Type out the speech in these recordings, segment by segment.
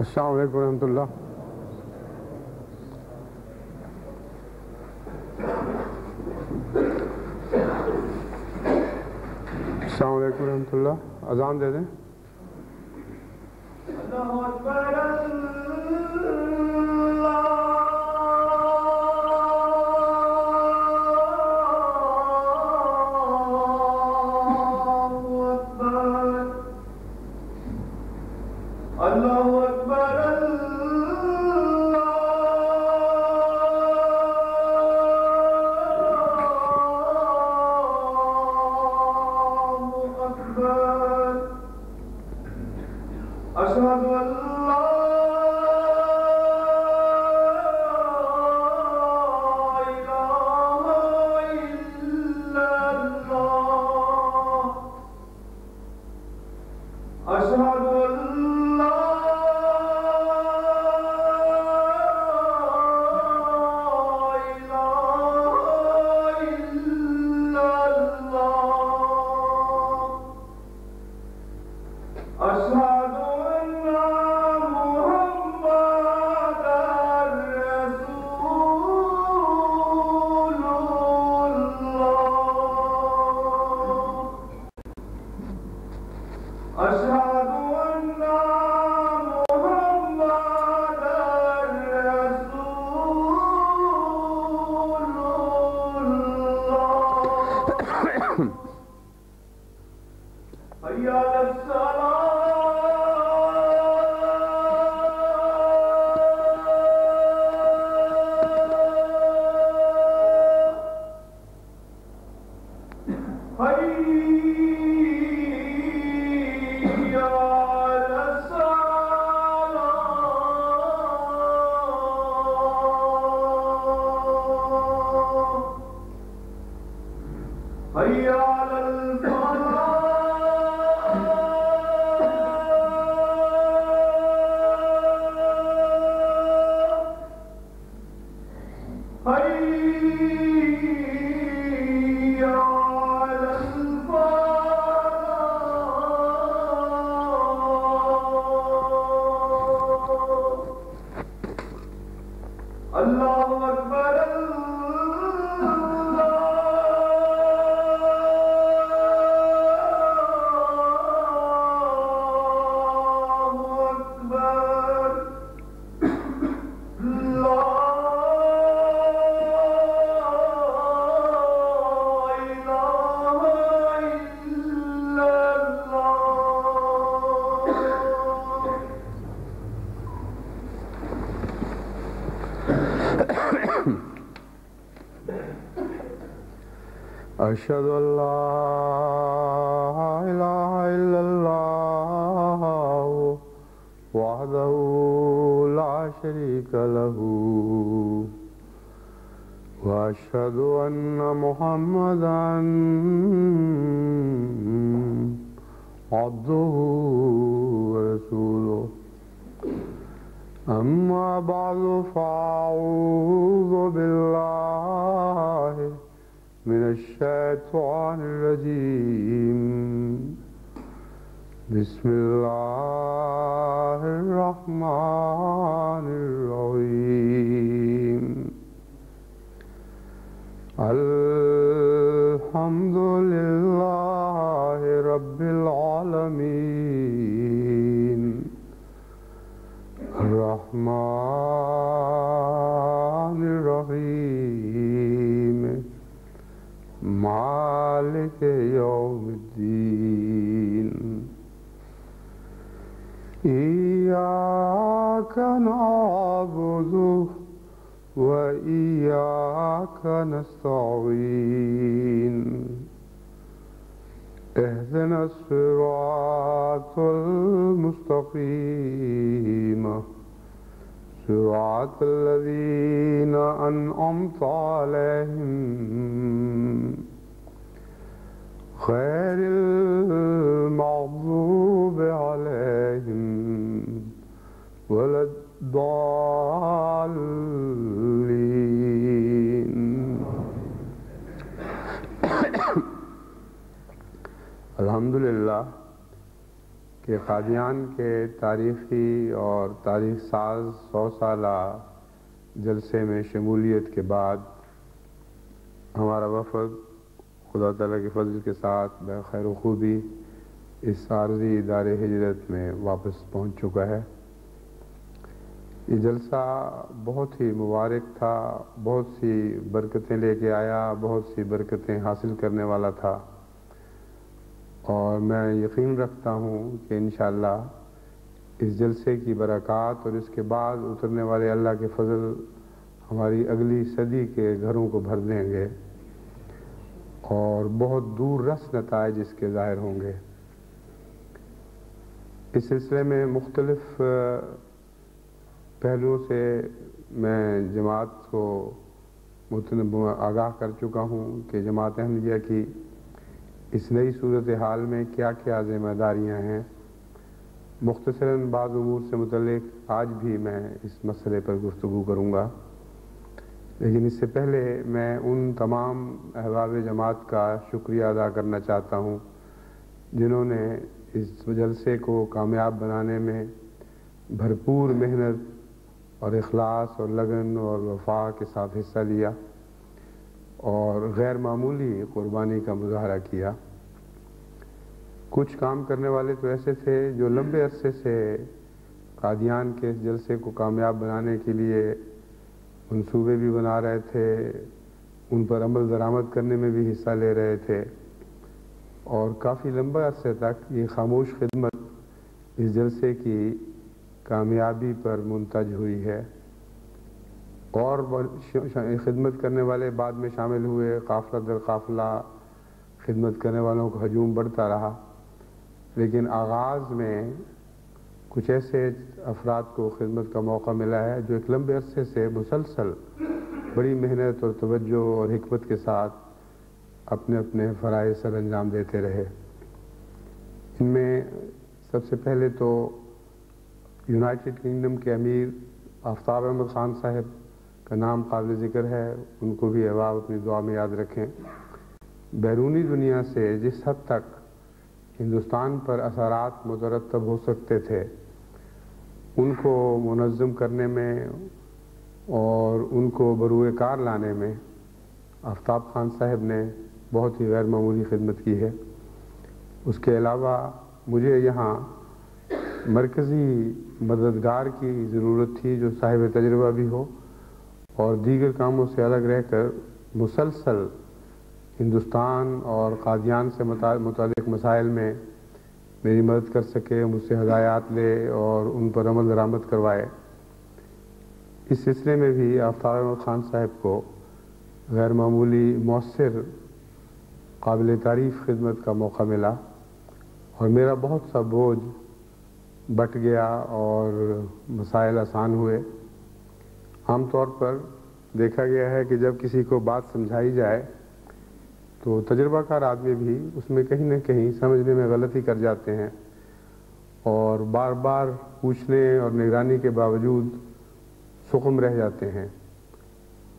السلام علیکم ورحمۃ اللہ. السلام علیکم ورحمۃ اللہ. اذان دے دیں. اللہ اکبر اشہد ان لا الہ الا اللہ وحدہ لا شریک لہ واشہد ان محمدا عبدہ ورسولہ. اما بعد فاعوذ باللہ من الشیطان الرجیم. بسم اللہ الرحمن الرحیم. الحمد للہ رب العالمین الرحمن الرحیم مالک یوم الدین. ایاک نعبد و ایاک نستعین. اهدنا الصراط المستقیم صراط الذین انعمت علیہم غیر المغضوب علیہم ولا الضالین. الحمدللہ کہ قادیان کے تاریخی اور تاریخ ساز 100 سالہ جلسے میں شمولیت کے بعد ہمارا وفد خدا تعالیٰ کے فضل کے ساتھ بخیر و خوبی اس عارضی دار ہجرت میں واپس پہنچ چکا ہے۔ یہ جلسہ بہت ہی مبارک تھا، بہت سی برکتیں لے کے آیا، بہت سی برکتیں حاصل کرنے والا تھا، اور میں یقین رکھتا ہوں کہ انشاءاللہ اس جلسے کی برکات اور اس کے بعد اترنے والے اللہ کے فضل ہماری اگلی صدی کے گھروں کو بھر دیں گے اور بہت دور رس نتائج اس کے ظاہر ہوں گے۔ اس سلسلے میں مختلف پہلوؤں سے میں جماعت کو آگاہ کر چکا ہوں کہ جماعت احمدیہ کی اس نئی صورتحال میں کیا کیا ذمہ داریاں ہیں۔ مختصراً بعض امور سے متعلق آج بھی میں اس مسئلے پر گفتگو کروں گا، لیکن اس سے پہلے میں ان تمام احباب جماعت کا شکریہ ادا کرنا چاہتا ہوں جنہوں نے اس جلسے کو کامیاب بنانے میں بھرپور محنت اور اخلاص اور لگن اور وفا کے ساتھ حصہ لیا اور غیر معمولی قربانی کا مظاہرہ کیا۔ کچھ کام کرنے والے تو ایسے تھے جو لمبے عرصے سے قادیان کے اس جلسے کو کامیاب بنانے کے لیے منصوبے بھی بنا رہے تھے، ان پر عمل درآمد کرنے میں بھی حصہ لے رہے تھے، اور کافی لمبے عرصے تک یہ خاموش خدمت اس جلسے کی کامیابی پر منتج ہوئی ہے۔ اور خدمت کرنے والے بعد میں شامل ہوئے، قافلہ در قافلہ خدمت کرنے والوں کا ہجوم بڑھتا رہا، لیکن آغاز میں کچھ ایسے افراد کو خدمت کا موقع ملا ہے جو ایک لمبے عرصے سے مسلسل بڑی محنت اور توجہ اور حکمت کے ساتھ اپنے اپنے فرائض سر انجام دیتے رہے۔ ان میں سب سے پہلے تو یونائٹڈ کنگڈم کے امیر آفتاب احمد خان صاحب کا نام قابل ذکر ہے، ان کو بھی احباب اپنی دعا میں یاد رکھیں۔ بیرونی دنیا سے جس حد تک ہندوستان پر اثرات مترتب ہو سکتے تھے ان کو منظم کرنے میں اور ان کو بروئے کار لانے میں آفتاب خان صاحب نے بہت ہی غیر معمولی خدمت کی ہے۔ اس کے علاوہ مجھے یہاں مرکزی مددگار کی ضرورت تھی جو صاحب تجربہ بھی ہو اور دیگر کاموں سے الگ رہ کر مسلسل ہندوستان اور قادیان سے متعلق مسائل میں میری مدد کر سکے، مجھ سے ہدایات لے اور ان پر عمل درآمد کروائے۔ اس سلسلے میں بھی آفتاب احمد خان صاحب کو غیر معمولی مؤثر قابل تعریف خدمت کا موقع ملا اور میرا بہت سا بوجھ بٹ گیا اور مسائل آسان ہوئے۔ عام طور پر دیکھا گیا ہے کہ جب کسی کو بات سمجھائی جائے تو تجربہ کار آدمی بھی اس میں کہیں نہ کہیں سمجھنے میں غلطی کر جاتے ہیں اور بار بار پوچھنے اور نگرانی کے باوجود سقم رہ جاتے ہیں،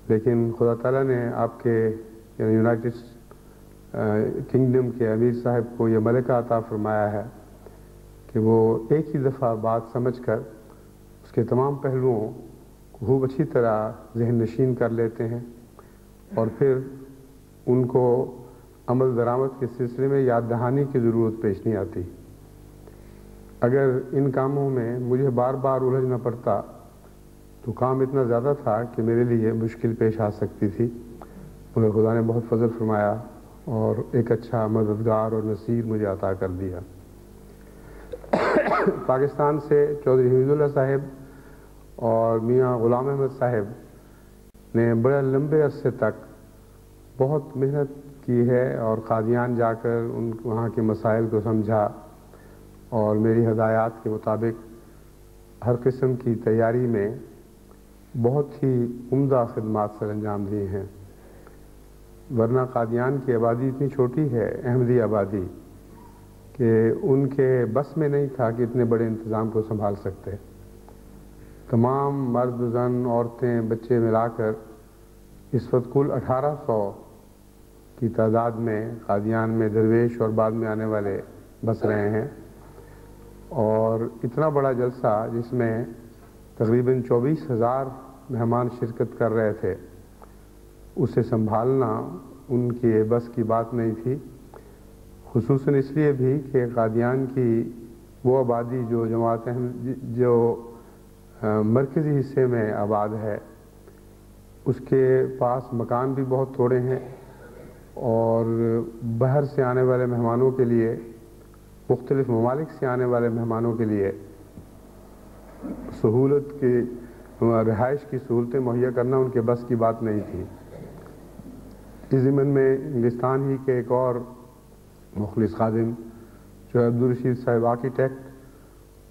لیکن خدا تعالیٰ نے آپ کے یعنی یونائٹڈ کنگڈم کے امیر صاحب کو یہ ملکہ عطا فرمایا ہے کہ وہ ایک ہی دفعہ بات سمجھ کر اس کے تمام پہلوؤں کو خوب اچھی طرح ذہن نشین کر لیتے ہیں اور پھر ان کو عمل درآمد کے سلسلے میں یاد دہانی کی ضرورت پیش نہیں آتی۔ اگر ان کاموں میں مجھے بار بار الجھنا پڑتا تو کام اتنا زیادہ تھا کہ میرے لیے مشکل پیش آ سکتی تھی، مگر خدا نے بہت فضل فرمایا اور ایک اچھا مددگار اور نصیر مجھے عطا کر دیا۔ پاکستان سے چودھری حمید اللہ صاحب اور میاں غلام احمد صاحب نے بڑے لمبے عرصے تک بہت محنت کی ہے اور قادیان جا کر وہاں کے مسائل کو سمجھا اور میری ہدایات کے مطابق ہر قسم کی تیاری میں بہت ہی عمدہ خدمات سر انجام دیے ہیں، ورنہ قادیان کی آبادی اتنی چھوٹی ہے، احمدی آبادی، کہ ان کے بس میں نہیں تھا کہ اتنے بڑے انتظام کو سنبھال سکتے۔ تمام مرد، زن، عورتیں، بچے ملا کر اس وقت کل 1800 کی تعداد میں قادیان میں درویش اور بعد میں آنے والے بس رہے ہیں، اور اتنا بڑا جلسہ جس میں تقریباً 24,000 مہمان شرکت کر رہے تھے، اسے سنبھالنا ان کی بس کی بات نہیں تھی، خصوصاً اس لیے بھی کہ قادیان کی وہ آبادی جو جماعت جو مرکزی حصے میں آباد ہے، اس کے پاس مکان بھی بہت تھوڑے ہیں، اور باہر سے آنے والے مہمانوں کے لیے، مختلف ممالک سے آنے والے مہمانوں کے لیے سہولت کی رہائش کی سہولتیں مہیا کرنا ان کے بس کی بات نہیں تھی۔ اس ضمن میں انگلستان ہی کے ایک اور مخلص خادم جو ہے عبدالرشید صاحب آرکیٹیکٹ،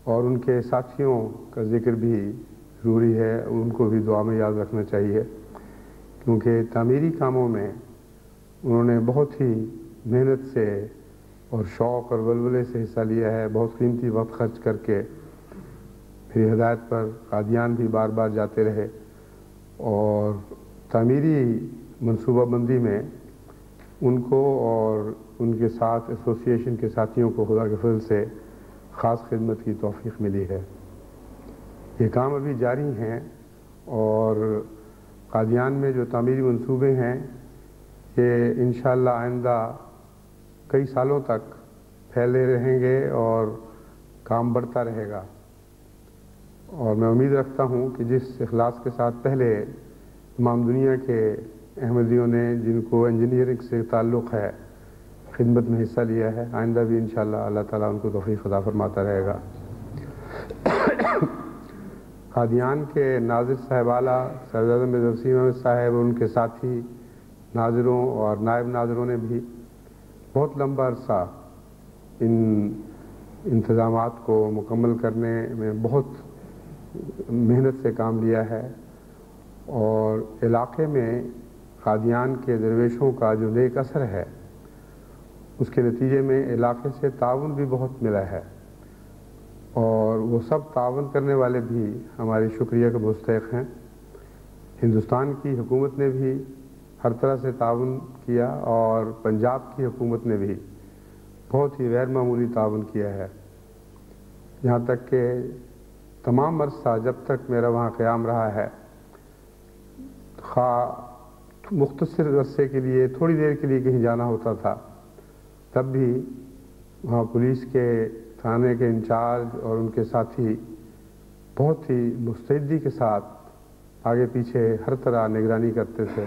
اور ان کے ساتھیوں کا ذکر بھی ضروری ہے، ان کو بھی دعا میں یاد رکھنا چاہیے، کیونکہ تعمیری کاموں میں انہوں نے بہت ہی محنت سے اور شوق اور ولولے سے حصہ لیا ہے، بہت قیمتی وقت خرچ کر کے میری ہدایت پر قادیان بھی بار بار جاتے رہے، اور تعمیری منصوبہ بندی میں ان کو اور ان کے ساتھ ایسوسیشن کے ساتھیوں کو خدا کے فضل سے خاص خدمت کی توفیق ملی ہے۔ یہ کام ابھی جاری ہیں، اور قادیان میں جو تعمیری منصوبے ہیں یہ انشاءاللہ آئندہ کئی سالوں تک پھیلے رہیں گے اور کام بڑھتا رہے گا، اور میں امید رکھتا ہوں کہ جس اخلاص کے ساتھ پہلے تمام دنیا کے احمدیوں نے جن کو انجینئرنگ سے تعلق ہے خدمت میں حصہ لیا ہے، آئندہ بھی انشاءاللہ اللہ تعالیٰ ان کو توفیق عطا فرماتا رہے گا۔ قادیان کے ناظر صاحب اعلیٰ صاحبزادہ مرزا وسیم احمد صاحب اور ان کے ساتھی ناظروں اور نائب ناظروں نے بھی بہت لمبا عرصہ ان انتظامات کو مکمل کرنے میں بہت محنت سے کام لیا ہے، اور علاقے میں قادیان کے درویشوں کا جو نیک اثر ہے اس کے نتیجے میں علاقے سے تعاون بھی بہت ملا ہے، اور وہ سب تعاون کرنے والے بھی ہماری شکریہ کے مستحق ہیں۔ ہندوستان کی حکومت نے بھی ہر طرح سے تعاون کیا، اور پنجاب کی حکومت نے بھی بہت ہی غیر معمولی تعاون کیا ہے، یہاں تک کہ تمام عرصہ جب تک میرا وہاں قیام رہا ہے، خواہ مختصر عرصے کے لیے تھوڑی دیر کے لیے کہیں جانا ہوتا تھا، تب بھی وہاں پولیس کے تھانے کے انچارج اور ان کے ساتھی بہت ہی مستعدی کے ساتھ آگے پیچھے ہر طرح نگرانی کرتے تھے،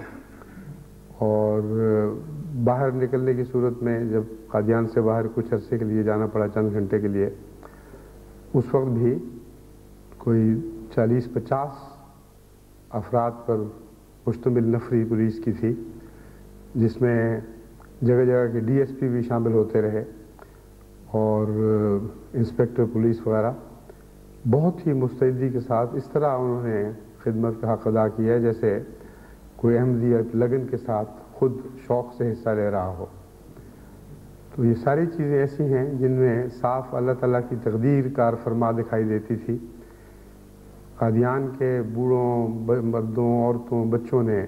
اور باہر نکلنے کی صورت میں جب قادیان سے باہر کچھ عرصے کے لیے جانا پڑا، چند گھنٹے کے لیے، اس وقت بھی کوئی 40-50 افراد پر مشتمل نفری پولیس کی تھی، جس میں جگہ جگہ کے ڈی ایس پی بھی شامل ہوتے رہے اور انسپکٹر پولیس وغیرہ، بہت ہی مستعدی کے ساتھ اس طرح انہوں نے خدمت کا حق ادا کیا جیسے کوئی احمدی لگن کے ساتھ خود شوق سے حصہ لے رہا ہو۔ تو یہ ساری چیزیں ایسی ہیں جن میں صاف اللہ تعالیٰ کی تقدیر کار فرما دکھائی دیتی تھی۔ قادیان کے بوڑھوں، مردوں، عورتوں، بچوں نے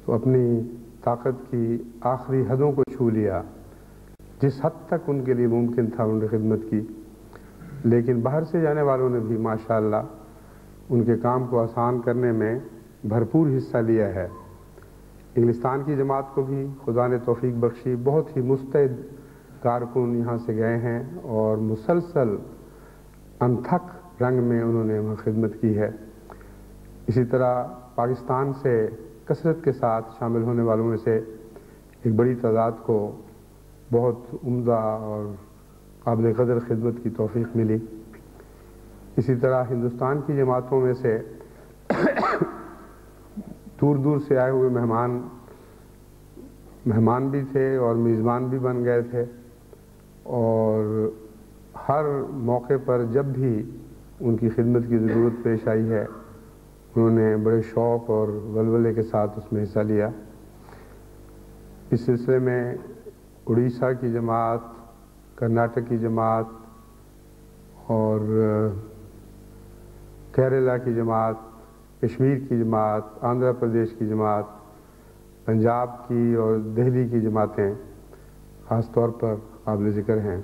تو اپنی طاقت کی آخری حدوں کو چھو لیا، جس حد تک ان کے لیے ممکن تھا انہوں نے خدمت کی، لیکن باہر سے جانے والوں نے بھی ماشاءاللہ ان کے کام کو آسان کرنے میں بھرپور حصہ لیا ہے۔ انگلستان کی جماعت کو بھی خدا نے توفیق بخشی، بہت ہی مستعد کارکن یہاں سے گئے ہیں اور مسلسل انتھک رنگ میں انہوں نے وہاں خدمت کی ہے۔ اسی طرح پاکستان سے کثرت کے ساتھ شامل ہونے والوں میں سے ایک بڑی تعداد کو بہت عمدہ اور قابل قدر خدمت کی توفیق ملی۔ اسی طرح ہندوستان کی جماعتوں میں سے دور دور سے آئے ہوئے مہمان بھی تھے اور میزبان بھی بن گئے تھے، اور ہر موقع پر جب بھی ان کی خدمت کی ضرورت پیش آئی ہے انہوں نے بڑے شوق اور ولولے کے ساتھ اس میں حصہ لیا۔ اس سلسلے میں اڑیسہ کی جماعت، کرناٹک کی جماعت اور کیرلا کی جماعت، کشمیر کی جماعت، آندھرا پردیش کی جماعت، پنجاب کی اور دہلی کی جماعتیں خاص طور پر قابل ذکر ہیں۔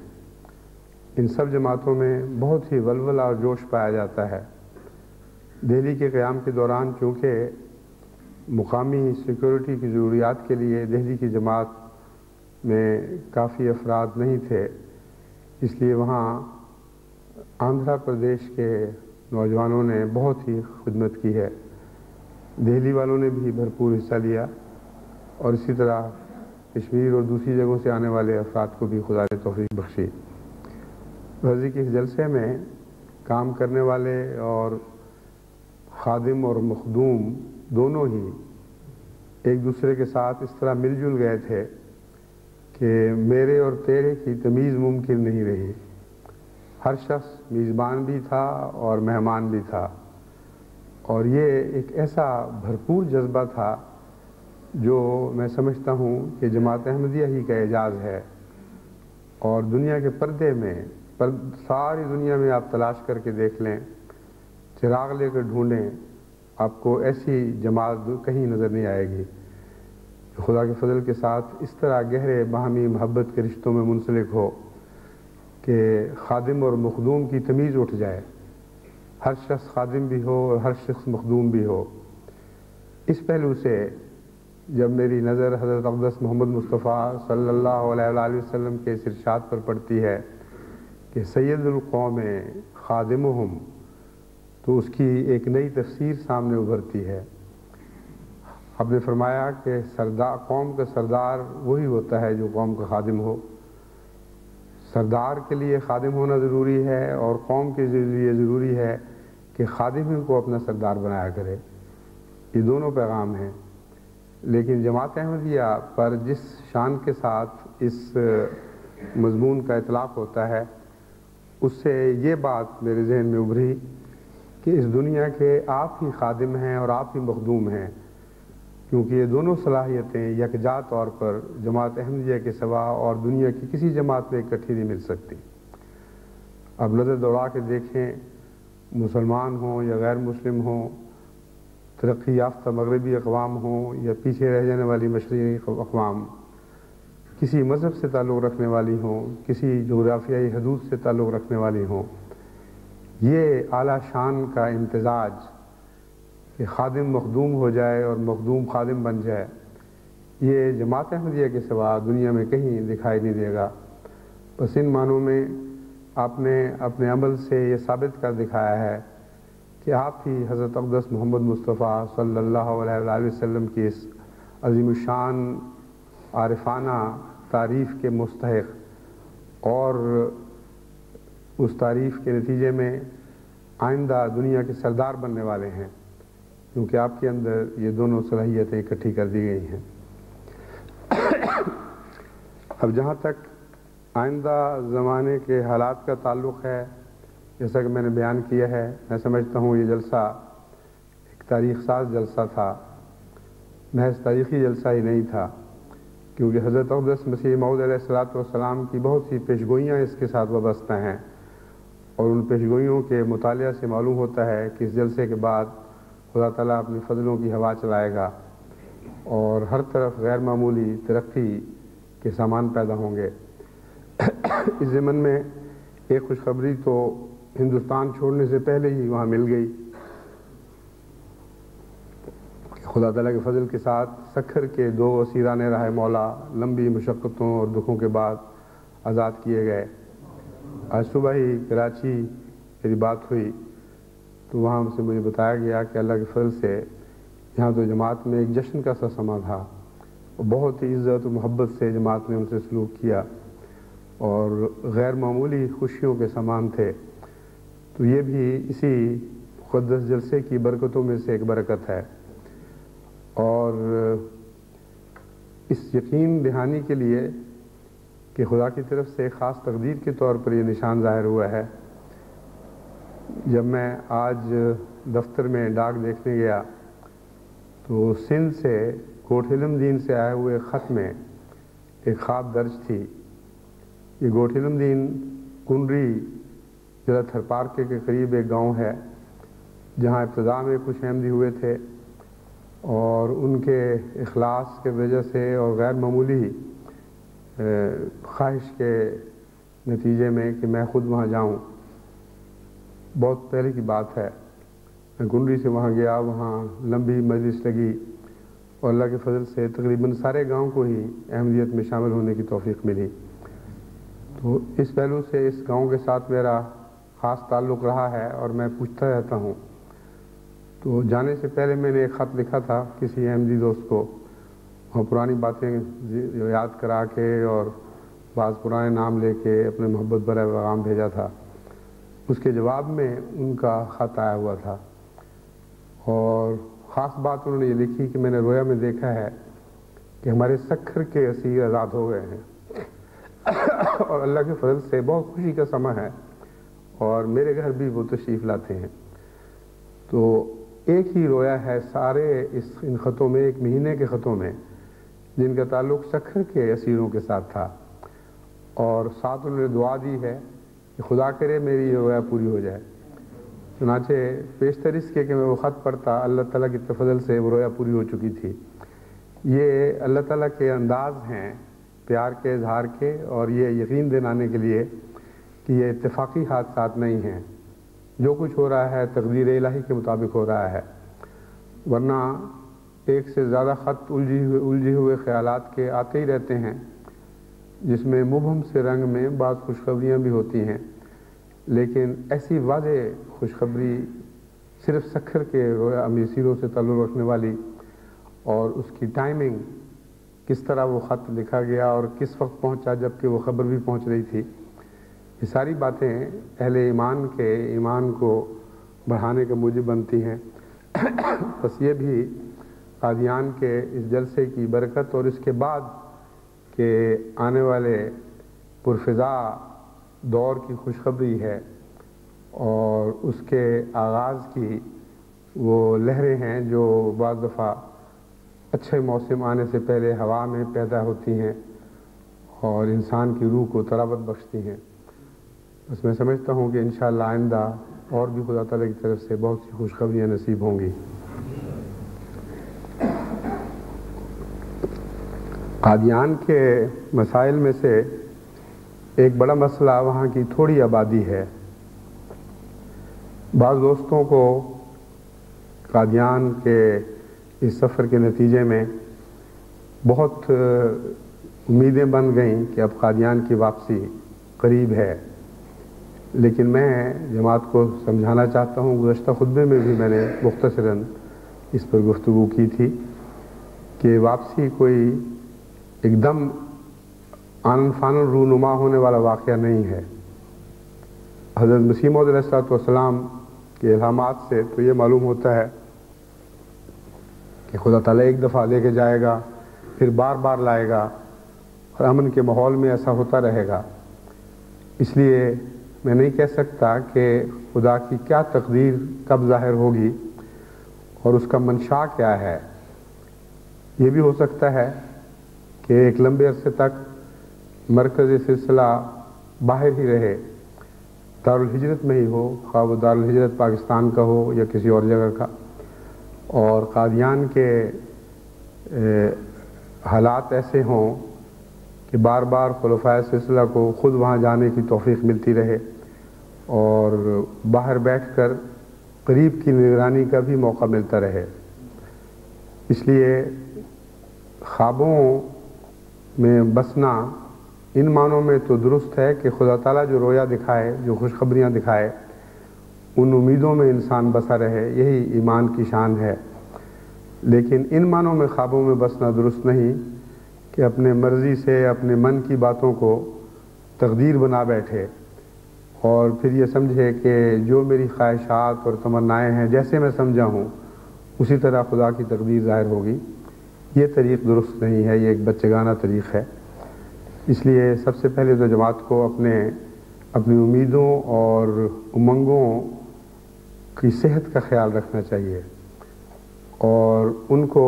ان سب جماعتوں میں بہت ہی ولولہ اور جوش پایا جاتا ہے۔ دہلی کے قیام کے دوران چونکہ مقامی سیکورٹی کی ضروریات کے لیے دہلی کی جماعت میں کافی افراد نہیں تھے، اس لیے وہاں آندھرا پردیش کے نوجوانوں نے بہت ہی خدمت کی ہے۔ دہلی والوں نے بھی بھرپور حصہ لیا اور اسی طرح کشمیر اور دوسری جگہوں سے آنے والے افراد کو بھی خدا نے توفیق بخشی۔ غرضی کے اس جلسے میں کام کرنے والے اور خادم اور مخدوم دونوں ہی ایک دوسرے کے ساتھ اس طرح مل جل گئے تھے کہ میرے اور تیرے کی تمیز ممکن نہیں رہی۔ ہر شخص میزبان بھی تھا اور مہمان بھی تھا، اور یہ ایک ایسا بھرپور جذبہ تھا جو میں سمجھتا ہوں کہ جماعت احمدیہ ہی کا اعجاز ہے۔ اور دنیا کے پردے میں ساری دنیا میں آپ تلاش کر کے دیکھ لیں، چراغ لے کر ڈھونڈیں، آپ کو ایسی جماعت کہیں نظر نہیں آئے گی خدا کے فضل کے ساتھ اس طرح گہرے باہمی محبت کے رشتوں میں منسلک ہو کہ خادم اور مخدوم کی تمیز اٹھ جائے، ہر شخص خادم بھی ہو اور ہر شخص مخدوم بھی ہو۔ اس پہلو سے جب میری نظر حضرت اقدس محمد مصطفیٰ صلی اللہ علیہ وآلہ وسلم کے اس ارشاد پر پڑتی ہے کہ سید القوم خادمہم، تو اس کی ایک نئی تفسیر سامنے ابھرتی ہے۔ آپ نے فرمایا کہ قوم کا سردار وہی ہوتا ہے جو قوم کا خادم ہو۔ سردار کے لیے خادم ہونا ضروری ہے اور قوم کے لیے ضروری ہے کہ خادم ہی کو اپنا سردار بنایا کرے۔ یہ دونوں پیغام ہیں، لیکن جماعت احمدیہ پر جس شان کے ساتھ اس مضمون کا اطلاق ہوتا ہے، اس سے یہ بات میرے ذہن میں ابھری کہ اس دنیا کے آپ ہی خادم ہیں اور آپ ہی مخدوم ہیں، کیونکہ یہ دونوں صلاحیتیں یکجا طور پر جماعت احمدیہ کے سوا اور دنیا کی کسی جماعت میں اکٹھی نہیں مل سکتی۔ اب نظر دوڑا کے دیکھیں، مسلمان ہوں یا غیر مسلم ہوں، ترقی یافتہ مغربی اقوام ہوں یا پیچھے رہ جانے والی مشرقی اقوام، کسی مذہب سے تعلق رکھنے والی ہوں، کسی جغرافیائی حدود سے تعلق رکھنے والی ہوں، یہ اعلیٰ شان کا امتزاج کہ خادم مخدوم ہو جائے اور مخدوم خادم بن جائے، یہ جماعت احمدیہ کے سوا دنیا میں کہیں دکھائی نہیں دے گا۔ بس ان معنوں میں آپ نے اپنے عمل سے یہ ثابت کر دکھایا ہے کہ آپ ہی حضرت اقدس محمد مصطفیٰ صلی اللہ علیہ وآلہ وسلم کی اس عظیم الشان عارفانہ تعریف کے مستحق اور اس تعریف کے نتیجے میں آئندہ دنیا کے سردار بننے والے ہیں، کیونکہ آپ کے اندر یہ دونوں صلاحیتیں اکٹھی کر دی گئی ہیں۔ اب جہاں تک آئندہ زمانے کے حالات کا تعلق ہے، جیسا کہ میں نے بیان کیا ہے، میں سمجھتا ہوں یہ جلسہ ایک تاریخ ساز جلسہ تھا، محض تاریخی جلسہ ہی نہیں تھا، کیونکہ حضرت اقدس مسیح موعود علیہ السلام کی بہت سی پیشگوئیاں اس کے ساتھ وابستہ ہیں، اور ان پیشگوئیوں کے مطالعہ سے معلوم ہوتا ہے کہ اس جلسے کے بعد خدا تعالیٰ اپنی فضلوں کی ہوا چلائے گا اور ہر طرف غیر معمولی ترقی کے سامان پیدا ہوں گے۔ اس ضمن میں ایک خوشخبری تو ہندوستان چھوڑنے سے پہلے ہی وہاں مل گئی، خدا تعالیٰ کے فضل کے ساتھ سکھر کے 2 اسیران راہ مولا لمبی مشقتوں اور دکھوں کے بعد آزاد کیے گئے۔ آج صبح ہی کراچی میری بات ہوئی تو وہاں سے مجھے بتایا گیا کہ اللہ کے فضل سے یہاں تو جماعت میں ایک جشن کا سا سما تھا، بہت ہی عزت و محبت سے جماعت نے ان سے سلوک کیا اور غیر معمولی خوشیوں کے سامان تھے۔ تو یہ بھی اسی مقدس جلسے کی برکتوں میں سے ایک برکت ہے، اور اس یقین دہانی کے لیے کہ خدا کی طرف سے خاص تقدیر کے طور پر یہ نشان ظاہر ہوا ہے، جب میں آج دفتر میں ڈاک دیکھنے گیا تو سندھ سے کوٹ علم دین سے آئے ہوئے خط میں ایک خواب درج تھی۔ یہ کوٹ علم دین کنڈری ضلع تھرپارکے کے قریب ایک گاؤں ہے، جہاں ابتدا میں کچھ احمدی ہوئے تھے اور ان کے اخلاص کے وجہ سے اور غیر معمولی خواہش کے نتیجے میں کہ میں خود وہاں جاؤں، بہت پہلے کی بات ہے، میں گنڈی سے وہاں گیا، وہاں لمبی مجلس لگی اور اللہ کے فضل سے تقریباً سارے گاؤں کو ہی احمدیت میں شامل ہونے کی توفیق ملی۔ تو اس پہلو سے اس گاؤں کے ساتھ میرا خاص تعلق رہا ہے اور میں پوچھتا رہتا ہوں۔ تو جانے سے پہلے میں نے ایک خط لکھا تھا کسی احمدی دوست کو، وہ پرانی باتیں یاد کرا کے اور بعض پرانے نام لے کے اپنے محبت بھرا پیغام بھیجا تھا۔ اس کے جواب میں ان کا خط آیا ہوا تھا اور خاص بات انہوں نے یہ لکھی کہ میں نے رویا میں دیکھا ہے کہ ہمارے سکھر کے اسیر آزاد ہو گئے ہیں اور اللہ کے فضل سے بہت خوشی کا سماں ہے اور میرے گھر بھی وہ تشریف لاتے ہیں۔ تو ایک ہی رویا ہے سارے ان خطوں میں، ایک مہینے کے خطوں میں، جن کا تعلق سکھر کے اسیروں کے ساتھ تھا، اور ساتھ انہوں نے دعا دی ہے کہ خدا کرے میری یہ رویا پوری ہو جائے۔ چنانچہ پیشتر اس کے کہ میں وہ خط پڑھتا، اللہ تعالیٰ کی فضل سے وہ رویا پوری ہو چکی تھی۔ یہ اللہ تعالیٰ کے انداز ہیں پیار کے اظہار کے، اور یہ یقین دلانے کے لیے کہ یہ اتفاقی حادثات نہیں ہیں، جو کچھ ہو رہا ہے تقدیر الہی کے مطابق ہو رہا ہے، ورنہ ایک سے زیادہ خط الجھے ہوئے خیالات کے آتے ہی رہتے ہیں، جس میں مبہم سے رنگ میں بعض خوشخبریاں بھی ہوتی ہیں، لیکن ایسی واضح خوشخبری صرف سکھر کے اسیروں سے تعلق رکھنے والی، اور اس کی ٹائمنگ، کس طرح وہ خط لکھا گیا اور کس وقت پہنچا جبکہ وہ خبر بھی پہنچ رہی تھی، یہ ساری باتیں اہل ایمان کے ایمان کو بڑھانے کا موجب بنتی ہیں۔ بس یہ بھی قادیان کے اس جلسے کی برکت اور اس کے بعد کہ آنے والے پرفضا دور کی خوشخبری ہے اور اس کے آغاز کی وہ لہریں ہیں جو بعض دفعہ اچھے موسم آنے سے پہلے ہوا میں پیدا ہوتی ہیں اور انسان کی روح کو طراوت بخشتی ہیں۔ بس میں سمجھتا ہوں کہ انشاءاللہ آئندہ اور بھی خدا تعالیٰ کی طرف سے بہت سی خوشخبریاں نصیب ہوں گی۔ قادیان کے مسائل میں سے ایک بڑا مسئلہ وہاں کی تھوڑی آبادی ہے۔ بعض دوستوں کو قادیان کے اس سفر کے نتیجے میں بہت امیدیں بن گئیں کہ اب قادیان کی واپسی قریب ہے، لیکن میں جماعت کو سمجھانا چاہتا ہوں، گزشتہ خطبے میں بھی میں نے مختصراً اس پر گفتگو کی تھی کہ واپسی کوئی ایک دم آنن فانن رونما ہونے والا واقعہ نہیں ہے۔ حضرت مسیح موعود علیہ السلام کے الہامات سے تو یہ معلوم ہوتا ہے کہ خدا تعالیٰ ایک دفعہ لے کے جائے گا، پھر بار بار لائے گا، اور امن کے ماحول میں ایسا ہوتا رہے گا۔ اس لیے میں نہیں کہہ سکتا کہ خدا کی کیا تقدیر کب ظاہر ہوگی اور اس کا منشا کیا ہے۔ یہ بھی ہو سکتا ہے کہ ایک لمبے عرصے تک مرکز سلسلہ باہر ہی رہے، دارالہجرت میں ہی ہو، خواہ وہ دارالہجرت پاکستان کا ہو یا کسی اور جگہ کا، اور قادیان کے حالات ایسے ہوں کہ بار بار خلفائے سلسلہ کو خود وہاں جانے کی توفیق ملتی رہے اور باہر بیٹھ کر قریب کی نگرانی کا بھی موقع ملتا رہے۔ اس لیے خوابوں میں بسنا ان معنوں میں تو درست ہے کہ خدا تعالیٰ جو رویا دکھائے، جو خوشخبریاں دکھائے، ان امیدوں میں انسان بسا رہے، یہی ایمان کی شان ہے، لیکن ان معنوں میں خوابوں میں بسنا درست نہیں کہ اپنے مرضی سے اپنے من کی باتوں کو تقدیر بنا بیٹھے اور پھر یہ سمجھے کہ جو میری خواہشات اور تمنائیں ہیں جیسے میں سمجھا ہوں اسی طرح خدا کی تقدیر ظاہر ہوگی۔ یہ طریق درست نہیں ہے، یہ ایک بچگانہ طریق ہے۔ اس لیے سب سے پہلے تو جماعت کو اپنی امیدوں اور امنگوں کی صحت کا خیال رکھنا چاہیے اور ان کو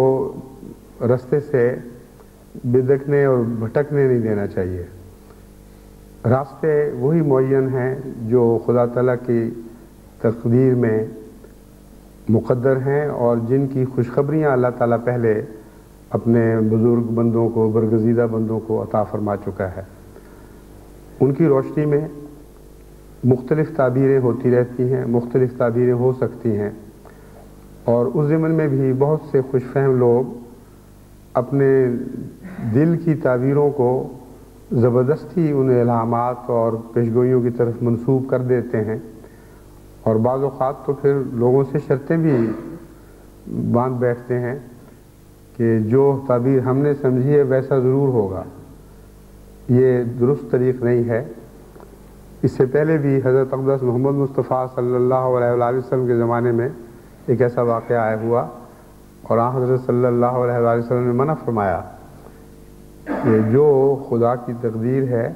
رستے سے بدکنے اور بھٹکنے نہیں دینا چاہیے۔ راستے وہی معین ہیں جو خدا تعالیٰ کی تقدیر میں مقدر ہیں اور جن کی خوشخبریاں اللہ تعالیٰ پہلے اپنے بزرگ بندوں کو، برگزیدہ بندوں کو عطا فرما چکا ہے۔ ان کی روشنی میں مختلف تعبیریں ہوتی رہتی ہیں، مختلف تعبیریں ہو سکتی ہیں، اور اس ضمن میں بھی بہت سے خوش فہم لوگ اپنے دل کی تعبیروں کو زبردستی ان الہامات اور پیشگوئیوں کی طرف منسوب کر دیتے ہیں، اور بعض اوقات تو پھر لوگوں سے شرطیں بھی باندھ بیٹھتے ہیں کہ جو تعبیر ہم نے سمجھی ہے ویسا ضرور ہوگا۔ یہ درست طریق نہیں ہے۔ اس سے پہلے بھی حضرت اقدس محمد مصطفیٰ صلی اللہ علیہ وآلہ وسلم کے زمانے میں ایک ایسا واقعہ آیا ہوا، اور حضرت صلی اللہ علیہ وآلہ وسلم نے منع فرمایا کہ جو خدا کی تقدیر ہے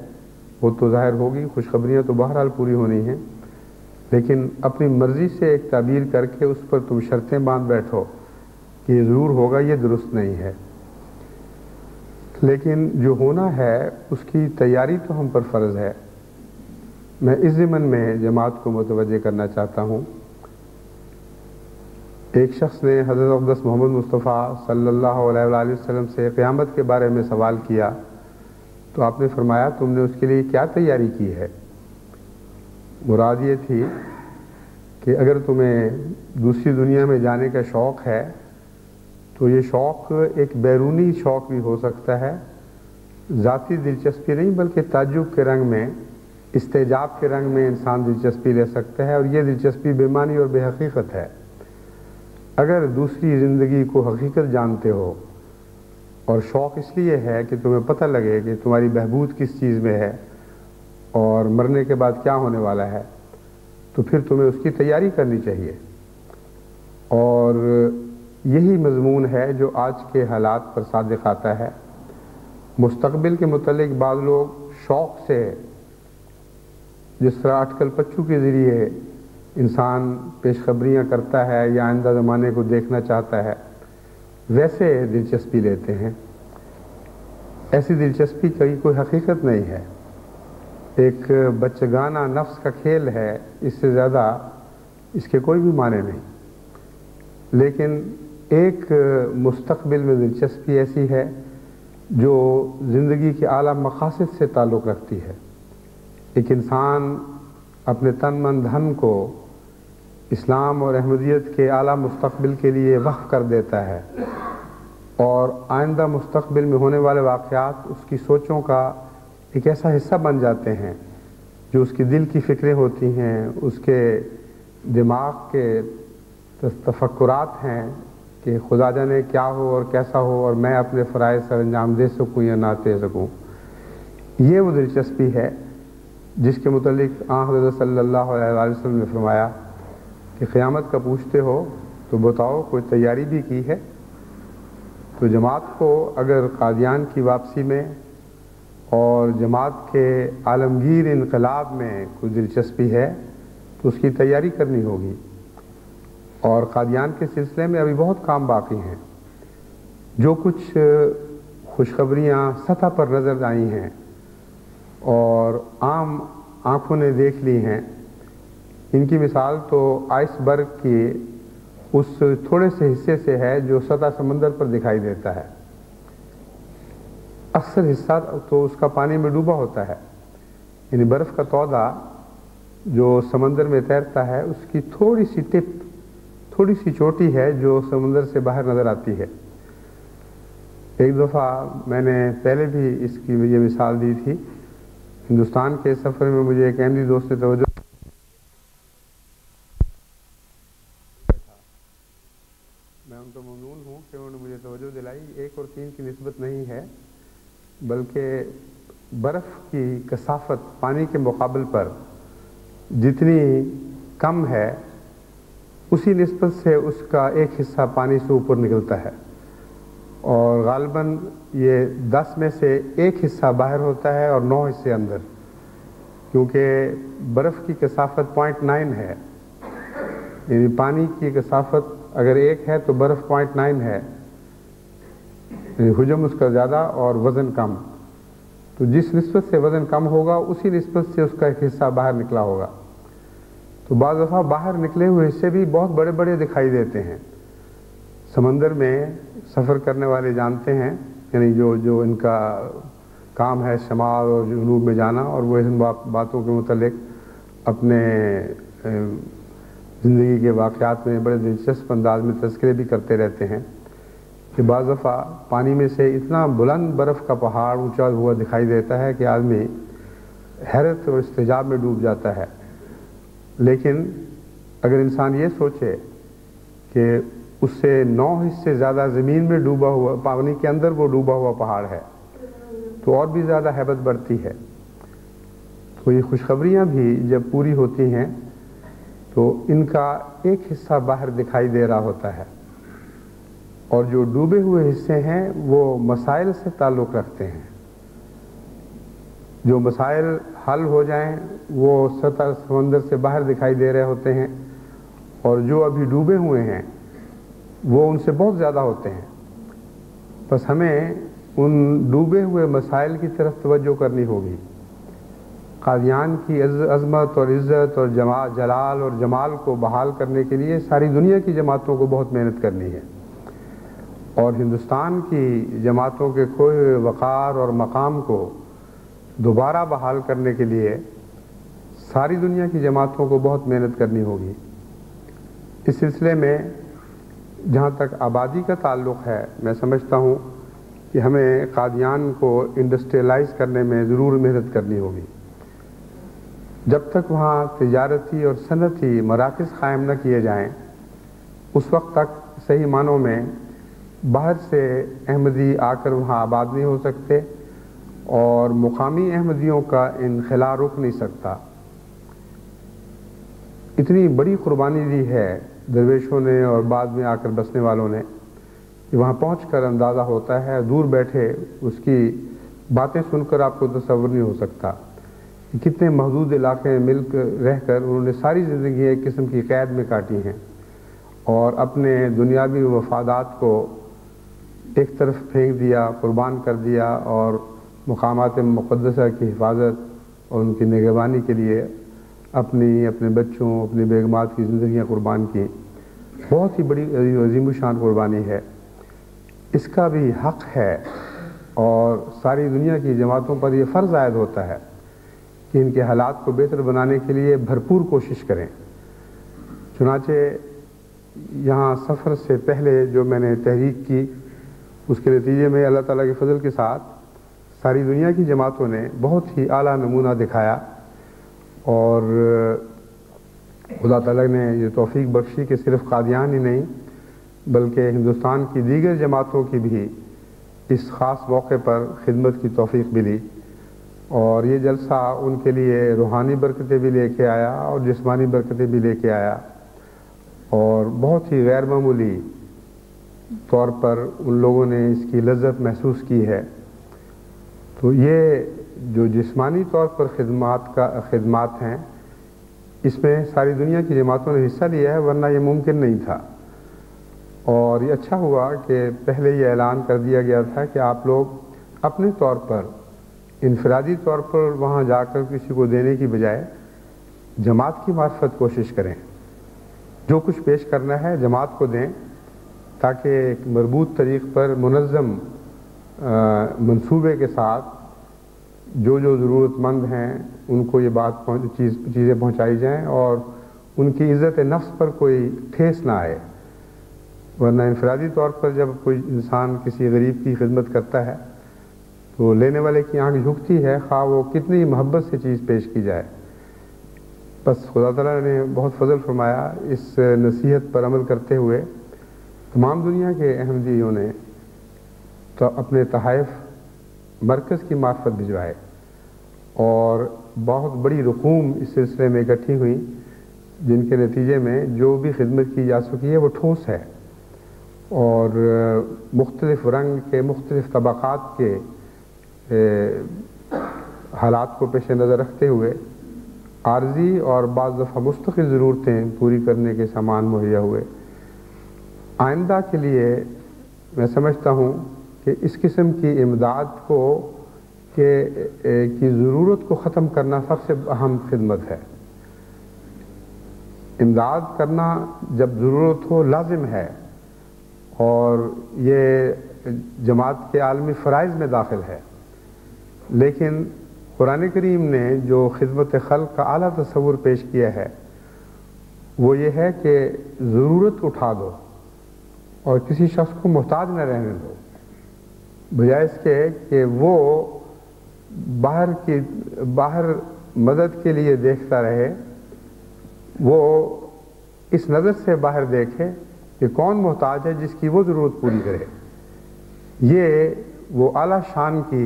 وہ تو ظاہر ہوگی، خوشخبریاں تو بہرحال پوری ہونی ہیں، لیکن اپنی مرضی سے ایک تعبیر کر کے اس پر تم شرطیں باندھ بیٹھو کہ یہ ضرور ہوگا، یہ درست نہیں ہے۔ لیکن جو ہونا ہے اس کی تیاری تو ہم پر فرض ہے۔ میں اس ضمن میں جماعت کو متوجہ کرنا چاہتا ہوں۔ ایک شخص نے حضرت اقدس محمد مصطفیٰ صلی اللہ علیہ وآلہ وسلم سے قیامت کے بارے میں سوال کیا، تو آپ نے فرمایا تم نے اس کے لیے کیا تیاری کی ہے؟ مراد یہ تھی کہ اگر تمہیں دوسری دنیا میں جانے کا شوق ہے تو یہ شوق ایک بیرونی شوق بھی ہو سکتا ہے، ذاتی دلچسپی نہیں بلکہ تعجب کے رنگ میں، استعجاب کے رنگ میں انسان دلچسپی لے سکتا ہے، اور یہ دلچسپی بے معنی اور بے حقیقت ہے۔ اگر دوسری زندگی کو حقیقت جانتے ہو اور شوق اس لیے ہے کہ تمہیں پتہ لگے کہ تمہاری بہبود کس چیز میں ہے اور مرنے کے بعد کیا ہونے والا ہے، تو پھر تمہیں اس کی تیاری کرنی چاہیے۔ اور یہی مضمون ہے جو آج کے حالات پر صادق آتا ہے۔ مستقبل کے متعلق بعض لوگ شوق سے، جس طرح اٹکل پچو کے ذریعے انسان پیشخبریاں کرتا ہے یا آئندہ زمانے کو دیکھنا چاہتا ہے، ویسے دلچسپی لیتے ہیں۔ ایسی دلچسپی کی کوئی حقیقت نہیں ہے، ایک بچگانہ نفس کا کھیل ہے، اس سے زیادہ اس کے کوئی بھی معنی نہیں۔ لیکن ایک مستقبل میں دلچسپی ایسی ہے جو زندگی کے اعلیٰ مقاصد سے تعلق رکھتی ہے۔ ایک انسان اپنے تن من دھن کو اسلام اور احمدیت کے اعلیٰ مستقبل کے لیے وقف کر دیتا ہے، اور آئندہ مستقبل میں ہونے والے واقعات اس کی سوچوں کا ایک ایسا حصہ بن جاتے ہیں جو اس کی دل کی فکریں ہوتی ہیں، اس کے دماغ کے تفکرات ہیں کہ خدا جانے کیا ہو اور کیسا ہو، اور میں اپنے فرائض سر انجام دے سکوں یا نہ دے سکوں۔ یہ وہ دلچسپی ہے جس کے متعلق حضرت صلی اللہ علیہ وآلہ وسلم نے فرمایا کہ قیامت کا پوچھتے ہو تو بتاؤ کوئی تیاری بھی کی ہے؟ تو جماعت کو اگر قادیان کی واپسی میں اور جماعت کے عالمگیر انقلاب میں کوئی دلچسپی ہے تو اس کی تیاری کرنی ہوگی، اور قادیان کے سلسلے میں ابھی بہت کام باقی ہیں۔ جو کچھ خوشخبریاں سطح پر نظر آئی ہیں اور عام آنکھوں نے دیکھ لی ہیں، ان کی مثال تو آئس برگ کی اس تھوڑے سے حصے سے ہے جو سطح سمندر پر دکھائی دیتا ہے۔ اکثر حصہ تو اس کا پانی میں ڈوبا ہوتا ہے، یعنی برف کا تودہ جو سمندر میں تیرتا ہے اس کی تھوڑی سی ٹپ، تھوڑی سی چوٹی ہے جو سمندر سے باہر نظر آتی ہے۔ ایک دفعہ میں نے پہلے بھی اس کی یہ مثال دی تھی، ہندوستان کے سفر میں مجھے ایک احمدی دوست نے توجہ، میں ان کو ممنون ہوں کہ انہوں نے مجھے توجہ دلائی۔ 1 اور 3 کی نسبت نہیں ہے، بلکہ برف کی کثافت پانی کے مقابل پر جتنی کم ہے اسی نسبت سے اس کا ایک حصہ پانی سے اوپر نکلتا ہے، اور غالباً یہ 10 میں سے 1 حصہ باہر ہوتا ہے اور 9 حصے اندر، کیونکہ برف کی کثافت 0.9 ہے، یعنی پانی کی کثافت اگر 1 ہے تو برف 0.9 ہے، یعنی حجم اس کا زیادہ اور وزن کم۔ تو جس نسبت سے وزن کم ہوگا اسی نسبت سے اس کا ایک حصہ باہر نکلا ہوگا۔ تو بعض دفعہ باہر نکلے ہوئے حصے بھی بہت بڑے بڑے دکھائی دیتے ہیں۔ سمندر میں سفر کرنے والے جانتے ہیں، یعنی جو ان کا کام ہے شمال اور جنوب میں جانا، اور وہ ان باتوں کے متعلق اپنے زندگی کے واقعات میں بڑے دلچسپ انداز میں تذکرے بھی کرتے رہتے ہیں کہ بعض دفعہ پانی میں سے اتنا بلند برف کا پہاڑ اونچا ہوا دکھائی دیتا ہے کہ آدمی حیرت اور استعجاب میں ڈوب جاتا ہے، لیکن اگر انسان یہ سوچے کہ اس سے 9 حصے زیادہ زمین میں ڈوبا ہوا، پانی کے اندر وہ ڈوبا ہوا پہاڑ ہے، تو اور بھی زیادہ ہیبت بڑھتی ہے۔ تو یہ خوشخبریاں بھی جب پوری ہوتی ہیں تو ان کا ایک حصہ باہر دکھائی دے رہا ہوتا ہے، اور جو ڈوبے ہوئے حصے ہیں وہ مسائل سے تعلق رکھتے ہیں۔ جو مسائل حل ہو جائیں وہ سطح سمندر سے باہر دکھائی دے رہے ہوتے ہیں، اور جو ابھی ڈوبے ہوئے ہیں وہ ان سے بہت زیادہ ہوتے ہیں۔ بس ہمیں ان ڈوبے ہوئے مسائل کی طرف توجہ کرنی ہوگی۔ قادیان کی عظمت اور عزت اور جلال اور جمال کو بحال کرنے کے لیے ساری دنیا کی جماعتوں کو بہت محنت کرنی ہے، اور ہندوستان کی جماعتوں کے کھوئے ہوئے وقار اور مقام کو دوبارہ بحال کرنے کے لیے ساری دنیا کی جماعتوں کو بہت محنت کرنی ہوگی۔ اس سلسلے میں جہاں تک آبادی کا تعلق ہے، میں سمجھتا ہوں کہ ہمیں قادیان کو انڈسٹریلائز کرنے میں ضرور محنت کرنی ہوگی۔ جب تک وہاں تجارتی اور صنعتی مراکز قائم نہ کیے جائیں، اس وقت تک صحیح معنوں میں باہر سے احمدی آ کر وہاں آباد نہیں ہو سکتے، اور مقامی احمدیوں کا انخلا رک نہیں سکتا۔ اتنی بڑی قربانی دی ہے درویشوں نے اور بعد میں آ کر بسنے والوں نے کہ وہاں پہنچ کر اندازہ ہوتا ہے، دور بیٹھے اس کی باتیں سن کر آپ کو تصور نہیں ہو سکتا کہ کتنے محدود علاقے میں مل کر رہ کر انہوں نے ساری زندگی ایک قسم کی قید میں کاٹی ہیں، اور اپنے دنیاوی مفادات کو ایک طرف پھینک دیا، قربان کر دیا، اور مقامات مقدسہ کی حفاظت اور ان کی نگہبانی کے لیے اپنے بچوں، اپنی بیگمات کی زندگیاں قربان کی۔ بہت ہی بڑی عظیم الشان قربانی ہے، اس کا بھی حق ہے، اور ساری دنیا کی جماعتوں پر یہ فرض عائد ہوتا ہے کہ ان کے حالات کو بہتر بنانے کے لیے بھرپور کوشش کریں۔ چنانچہ یہاں سفر سے پہلے جو میں نے تحریک کی، اس کے نتیجے میں اللہ تعالیٰ کے فضل کے ساتھ ساری دنیا کی جماعتوں نے بہت ہی اعلیٰ نمونہ دکھایا، اور خدا تعالیٰ نے یہ توفیق بخشی کہ صرف قادیان ہی نہیں بلکہ ہندوستان کی دیگر جماعتوں کی بھی اس خاص موقع پر خدمت کی توفیق ملی، اور یہ جلسہ ان کے لیے روحانی برکتیں بھی لے کے آیا اور جسمانی برکتیں بھی لے کے آیا، اور بہت ہی غیر معمولی طور پر ان لوگوں نے اس کی لذت محسوس کی ہے۔ تو یہ جو جسمانی طور پر خدمات ہیں، اس میں ساری دنیا کی جماعتوں نے حصہ لیا ہے، ورنہ یہ ممکن نہیں تھا، اور یہ اچھا ہوا کہ پہلے یہ اعلان کر دیا گیا تھا کہ آپ لوگ اپنے طور پر انفرادی طور پر وہاں جا کر کسی کو دینے کی بجائے جماعت کی معرفت کوشش کریں، جو کچھ پیش کرنا ہے جماعت کو دیں، تاکہ ایک مربوط طریق پر منظم منصوبے کے ساتھ جو ضرورت مند ہیں ان کو یہ چیزیں پہنچائی جائیں، اور ان کی عزت نفس پر کوئی ٹھیس نہ آئے۔ ورنہ انفرادی طور پر جب کوئی انسان کسی غریب کی خدمت کرتا ہے تو لینے والے کی آنکھ جھکتی ہے، خواہ وہ کتنی محبت سے چیز پیش کی جائے۔ بس خدا تعالیٰ نے بہت فضل فرمایا، اس نصیحت پر عمل کرتے ہوئے تمام دنیا کے احمدیوں نے تو اپنے تحائف مرکز کی معرفت بھجوائے، اور بہت بڑی رقوم اس سلسلے میں اکٹھی ہوئی، جن کے نتیجے میں جو بھی خدمت کی جا سکی ہے وہ ٹھوس ہے، اور مختلف رنگ کے مختلف طبقات کے حالات کو پیش نظر رکھتے ہوئے عارضی اور بعض دفعہ مستقل ضرورتیں پوری کرنے کے سامان مہیا ہوئے۔ آئندہ کے لیے میں سمجھتا ہوں کہ اس قسم کی امداد کی ضرورت کو ختم کرنا سب سے اہم خدمت ہے۔ امداد کرنا جب ضرورت ہو لازم ہے، اور یہ جماعت کے عالمی فرائض میں داخل ہے، لیکن قرآن کریم نے جو خدمت خلق کا اعلیٰ تصور پیش کیا ہے وہ یہ ہے کہ ضرورت اٹھا دو اور کسی شخص کو محتاج نہ رہنے دو، بجائے اس کے کہ وہ باہر مدد کے لیے دیکھتا رہے، وہ اس نظر سے باہر دیکھے کہ کون محتاج ہے جس کی وہ ضرورت پوری کرے۔ یہ وہ اعلیٰ شان کی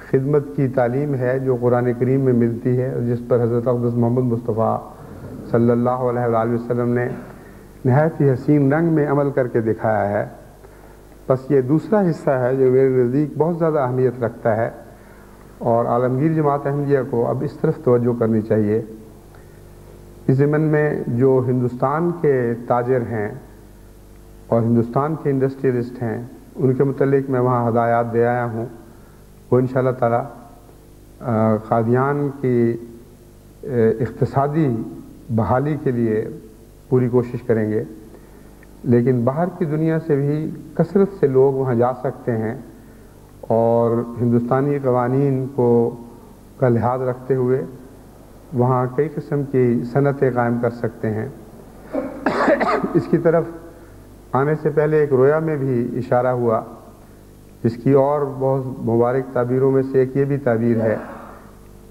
خدمت کی تعلیم ہے جو قرآن کریم میں ملتی ہے اور جس پر حضرت اقدس محمد مصطفیٰ صلی اللہ علیہ وآلہ وسلم نے نہایت ہی حسین رنگ میں عمل کر کے دکھایا ہے۔ بس یہ دوسرا حصہ ہے جو میرے نزدیک بہت زیادہ اہمیت رکھتا ہے، اور عالمگیر جماعت احمدیہ کو اب اس طرف توجہ کرنی چاہیے۔ اس ضمن میں جو ہندوستان کے تاجر ہیں اور ہندوستان کے انڈسٹریلسٹ ہیں ان کے متعلق میں وہاں ہدایات دے آیا ہوں، وہ انشاءاللہ تعالی قادیان کی اقتصادی بحالی کے لیے پوری کوشش کریں گے، لیکن باہر کی دنیا سے بھی کثرت سے لوگ وہاں جا سکتے ہیں اور ہندوستانی قوانین کا لحاظ رکھتے ہوئے وہاں کئی قسم کی صنعتیں قائم کر سکتے ہیں۔ اس کی طرف آنے سے پہلے ایک رویا میں بھی اشارہ ہوا، جس کی اور بہت مبارک تعبیروں میں سے ایک یہ بھی تعبیر ہے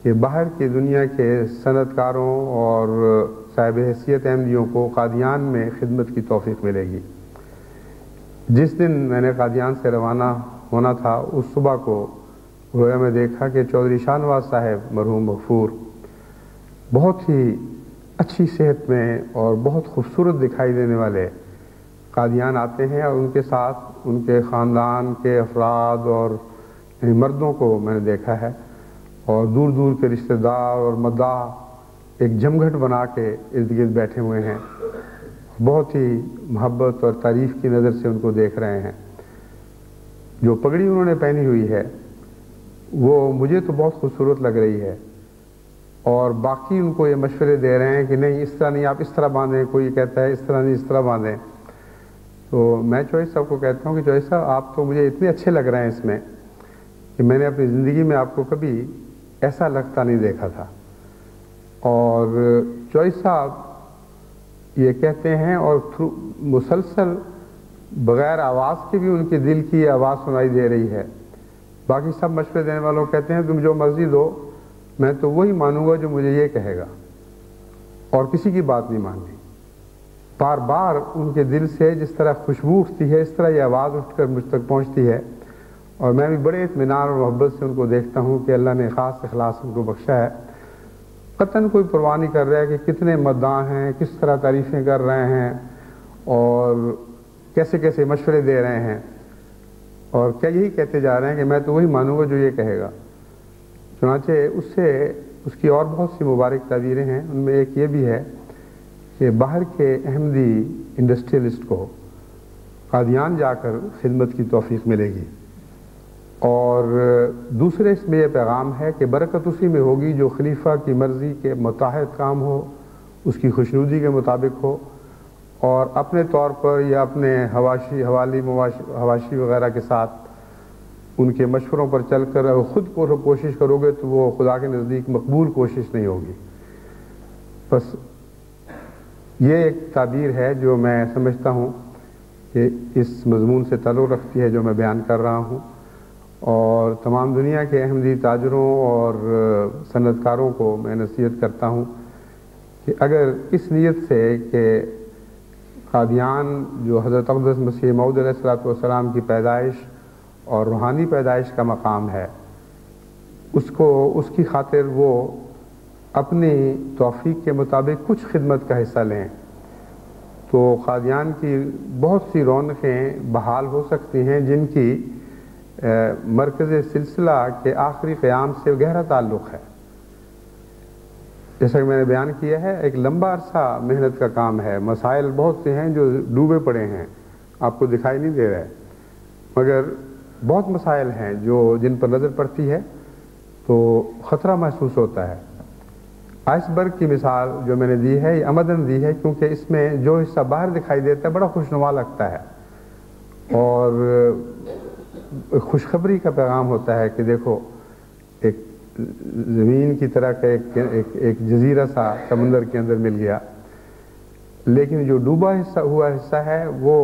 کہ باہر کی دنیا کے صنعت کاروں اور صاحب حیثیت احمدیوں کو قادیان میں خدمت کی توفیق ملے گی۔ جس دن میں نے قادیان سے روانہ ہونا تھا اس صبح کو رویا میں دیکھا کہ چودھری شاہ نواز صاحب مرحوم مغفور بہت ہی اچھی صحت میں اور بہت خوبصورت دکھائی دینے والے قادیان آتے ہیں، اور ان کے ساتھ ان کے خاندان کے افراد اور مردوں کو میں نے دیکھا ہے، اور دور دور کے رشتہ دار اور مداح ایک جمگھٹ بنا کے ارد گرد بیٹھے ہوئے ہیں، بہت ہی محبت اور تعریف کی نظر سے ان کو دیکھ رہے ہیں۔ جو پگڑی انہوں نے پہنی ہوئی ہے وہ مجھے تو بہت خوبصورت لگ رہی ہے، اور باقی ان کو یہ مشورے دے رہے ہیں کہ نہیں اس طرح نہیں، آپ اس طرح باندھیں، کوئی کہتا ہے اس طرح نہیں اس طرح باندھیں۔ تو میں چوہدری صاحب کو کہتا ہوں کہ چوہدری صاحب آپ تو مجھے اتنے اچھے لگ رہے ہیں اس میں کہ میں نے اپنی زندگی میں آپ کو کبھی ایسا لگتا نہیں دیکھا تھا۔ اور چوہدری صاحب یہ کہتے ہیں اور مسلسل بغیر آواز کے بھی ان کے دل کی آواز سنائی دے رہی ہے۔ باقی سب مشورے دینے والوں کہتے ہیں تم جو مرضی دو، میں تو وہی مانوں گا جو مجھے یہ کہے گا، اور کسی کی بات نہیں ماننی۔ بار بار ان کے دل سے جس طرح خوشبو اٹھتی ہے اس طرح یہ آواز اٹھ کر مجھ تک پہنچتی ہے، اور میں بھی بڑے اطمینان اور محبت سے ان کو دیکھتا ہوں کہ اللہ نے خاص اخلاص ان کو بخشا ہے۔ قطعاً کوئی پرواہ نہیں کر رہا ہے کہ کتنے مداح ہیں، کس طرح تعریفیں کر رہے ہیں اور کیسے کیسے مشورے دے رہے ہیں، اور کیا یہی کہتے جا رہے ہیں کہ میں تو وہی مانوں گا جو یہ کہے گا۔ چنانچہ اس کی اور بہت سی مبارک تعبیریں ہیں، ان میں ایک یہ بھی ہے کہ باہر کے احمدی انڈسٹریلسٹ کو قادیان جا کر خدمت کی توفیق ملے گی، اور دوسرے اس میں یہ پیغام ہے کہ برکت اسی میں ہوگی جو خلیفہ کی مرضی کے متحد کام ہو، اس کی خوشنودی کے مطابق ہو، اور اپنے طور پر یا اپنے حواشی وغیرہ کے ساتھ ان کے مشوروں پر چل کر اگر خود کو کوشش کرو گے تو وہ خدا کے نزدیک مقبول کوشش نہیں ہوگی۔ بس یہ ایک تعبیر ہے جو میں سمجھتا ہوں کہ اس مضمون سے تعلق رکھتی ہے جو میں بیان کر رہا ہوں، اور تمام دنیا کے احمدی تاجروں اور صنعت کاروں کو میں نصیحت کرتا ہوں کہ اگر اس نیت سے کہ قادیان جو حضرت اقدس مسیح موعود علیہ الصلوۃ والسلام کی پیدائش اور روحانی پیدائش کا مقام ہے، اس کی خاطر وہ اپنی توفیق کے مطابق کچھ خدمت کا حصہ لیں، تو قادیان کی بہت سی رونقیں بحال ہو سکتی ہیں جن کی مرکز سلسلہ کے آخری قیام سے گہرا تعلق ہے۔ جیسا کہ میں نے بیان کیا ہے، ایک لمبا عرصہ محنت کا کام ہے، مسائل بہت سے ہیں جو ڈوبے پڑے ہیں، آپ کو دکھائی نہیں دے رہے، مگر بہت مسائل ہیں جن پر نظر پڑتی ہے تو خطرہ محسوس ہوتا ہے۔ آئس برگ کی مثال جو میں نے دی ہے یہ عمدن دی ہے کیونکہ اس میں جو حصہ باہر دکھائی دیتا ہے بڑا خوشنما لگتا ہے، اور خوشخبری کا پیغام ہوتا ہے کہ دیکھو ایک زمین کی طرح کا ایک جزیرہ سا سمندر کے اندر مل گیا، لیکن جو ڈوبا ہوا حصہ ہے وہ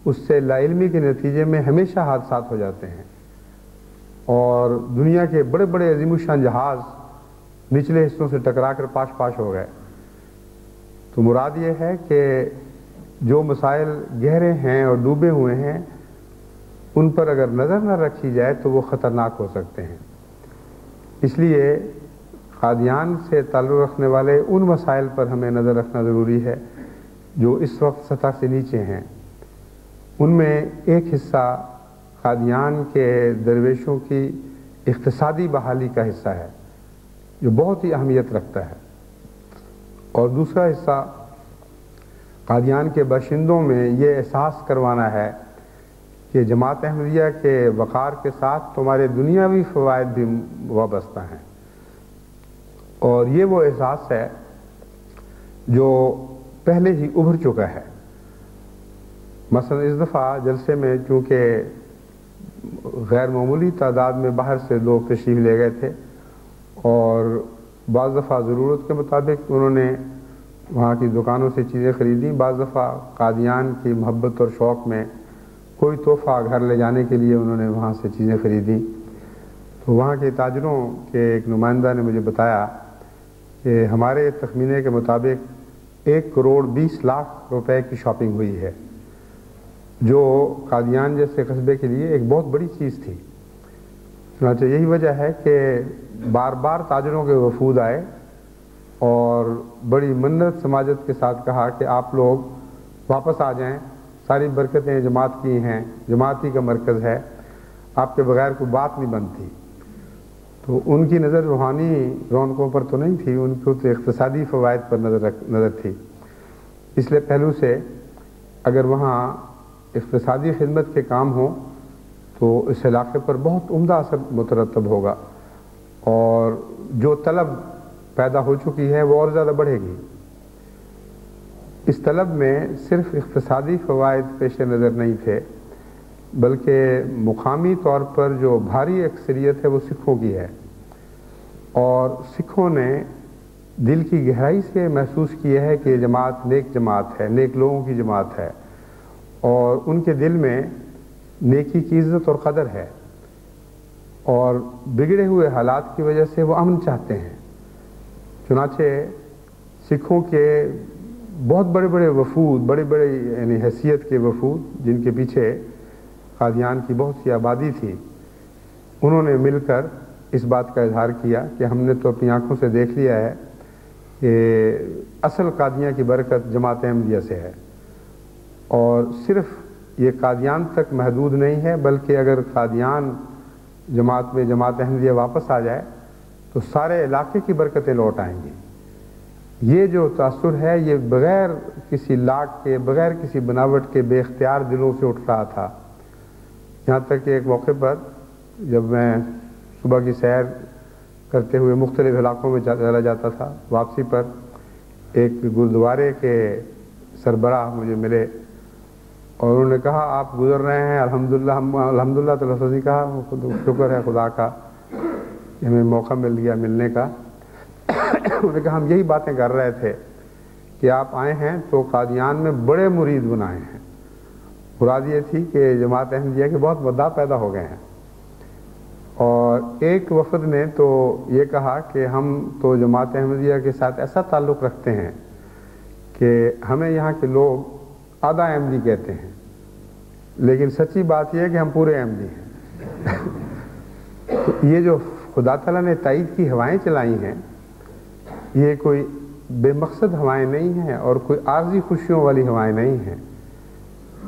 اس سے لا علمی کے نتیجے میں ہمیشہ حادثات ہو جاتے ہیں، اور دنیا کے بڑے بڑے عظیم الشان جہاز نچلے حصوں سے ٹکرا کر پاش پاش ہو گئے۔ تو مراد یہ ہے کہ جو مسائل گہرے ہیں اور ڈوبے ہوئے ہیں ان پر اگر نظر نہ رکھی جائے تو وہ خطرناک ہو سکتے ہیں۔ اس لیے قادیان سے تعلق رکھنے والے ان مسائل پر ہمیں نظر رکھنا ضروری ہے جو اس وقت سطح سے نیچے ہیں۔ ان میں ایک حصہ قادیان کے درویشوں کی اقتصادی بحالی کا حصہ ہے جو بہت ہی اہمیت رکھتا ہے، اور دوسرا حصہ قادیان کے باشندوں میں یہ احساس کروانا ہے کہ جماعت احمدیہ کے وقار کے ساتھ تمہارے دنیاوی فوائد بھی وابستہ ہیں، اور یہ وہ احساس ہے جو پہلے ہی ابھر چکا ہے۔ مثلا اس دفعہ جلسے میں چونکہ غیر معمولی تعداد میں باہر سے لوگ تشریف لے گئے تھے، اور بعض دفعہ ضرورت کے مطابق انہوں نے وہاں کی دکانوں سے چیزیں خریدیں، بعض دفعہ قادیان کی محبت اور شوق میں کوئی تحفہ گھر لے جانے کے لیے انہوں نے وہاں سے چیزیں خریدیں۔ تو وہاں کے تاجروں کے ایک نمائندہ نے مجھے بتایا کہ ہمارے تخمینے کے مطابق 1,20,00,000 روپے کی شاپنگ ہوئی ہے، جو قادیان جیسے قصبے کے لیے ایک بہت بڑی چیز تھی۔ چنانچہ یہی وجہ ہے کہ بار بار تاجروں کے وفود آئے اور بڑی منت سماجت کے ساتھ کہا کہ آپ لوگ واپس آ جائیں، ساری برکتیں جماعت کی ہیں، جماعت ہی کا مرکز ہے، آپ کے بغیر کوئی بات نہیں بنتی۔ تو ان کی نظر روحانی رونقوں پر تو نہیں تھی، ان کو تو اقتصادی فوائد پر نظر تھی۔ پچھلے پہلو سے اگر وہاں اقتصادی خدمت کے کام ہوں تو اس علاقے پر بہت عمدہ اثر مترتب ہوگا، اور جو طلب پیدا ہو چکی ہے وہ اور زیادہ بڑھے گی۔ اس طلب میں صرف اقتصادی فوائد پیش نظر نہیں تھے، بلکہ مقامی طور پر جو بھاری اکثریت ہے وہ سکھوں کی ہے، اور سکھوں نے دل کی گہرائی سے محسوس کیا ہے کہ یہ جماعت نیک جماعت ہے، نیک لوگوں کی جماعت ہے، اور ان کے دل میں نیکی کی عزت اور قدر ہے، اور بگڑے ہوئے حالات کی وجہ سے وہ امن چاہتے ہیں۔ چنانچہ سکھوں کے بہت بڑے بڑے وفود، بڑے بڑے یعنی حیثیت کے وفود جن کے پیچھے قادیان کی بہت سی آبادی تھی، انہوں نے مل کر اس بات کا اظہار کیا کہ ہم نے تو اپنی آنکھوں سے دیکھ لیا ہے کہ اصل قادیاں کی برکت جماعت احمدیہ سے ہے، اور صرف یہ قادیان تک محدود نہیں ہے، بلکہ اگر قادیان جماعت میں جماعت احمدیہ واپس آ جائے تو سارے علاقے کی برکتیں لوٹ آئیں گی۔ یہ جو تاثر ہے یہ بغیر کسی لاگ کے، بغیر کسی بناوٹ کے بے اختیار دلوں سے اٹھ رہا تھا، یہاں تک کہ ایک موقع پر جب میں صبح کی سیر کرتے ہوئے مختلف علاقوں میں چلا جاتا تھا، واپسی پر ایک گردوارے کے سربراہ مجھے ملے اور انہوں نے کہا آپ گزر رہے ہیں؟ الحمدللہ۔ ہم الحمدللہ تو لفظ نہیں کہا، شکر ہے خدا کا کہ ہمیں موقع مل گیا ملنے کا۔ انہوں نے کہا ہم یہی باتیں کر رہے تھے کہ آپ آئے ہیں تو قادیان میں بڑے مرید بنائے ہیں۔ مراد یہ تھی کہ جماعت احمدیہ کے بہت مداح پیدا ہو گئے ہیں، اور ایک وفد نے تو یہ کہا کہ ہم تو جماعت احمدیہ کے ساتھ ایسا تعلق رکھتے ہیں کہ ہمیں یہاں کے لوگ آدھا احمدی کہتے ہیں، لیکن سچی بات یہ ہے کہ ہم پورے احمدی ہیں۔ یہ جو خدا تعالیٰ نے تائید کی ہوائیں چلائی ہیں، یہ کوئی بے مقصد ہوائیں نہیں ہیں اور کوئی عارضی خوشیوں والی ہوائیں نہیں ہیں۔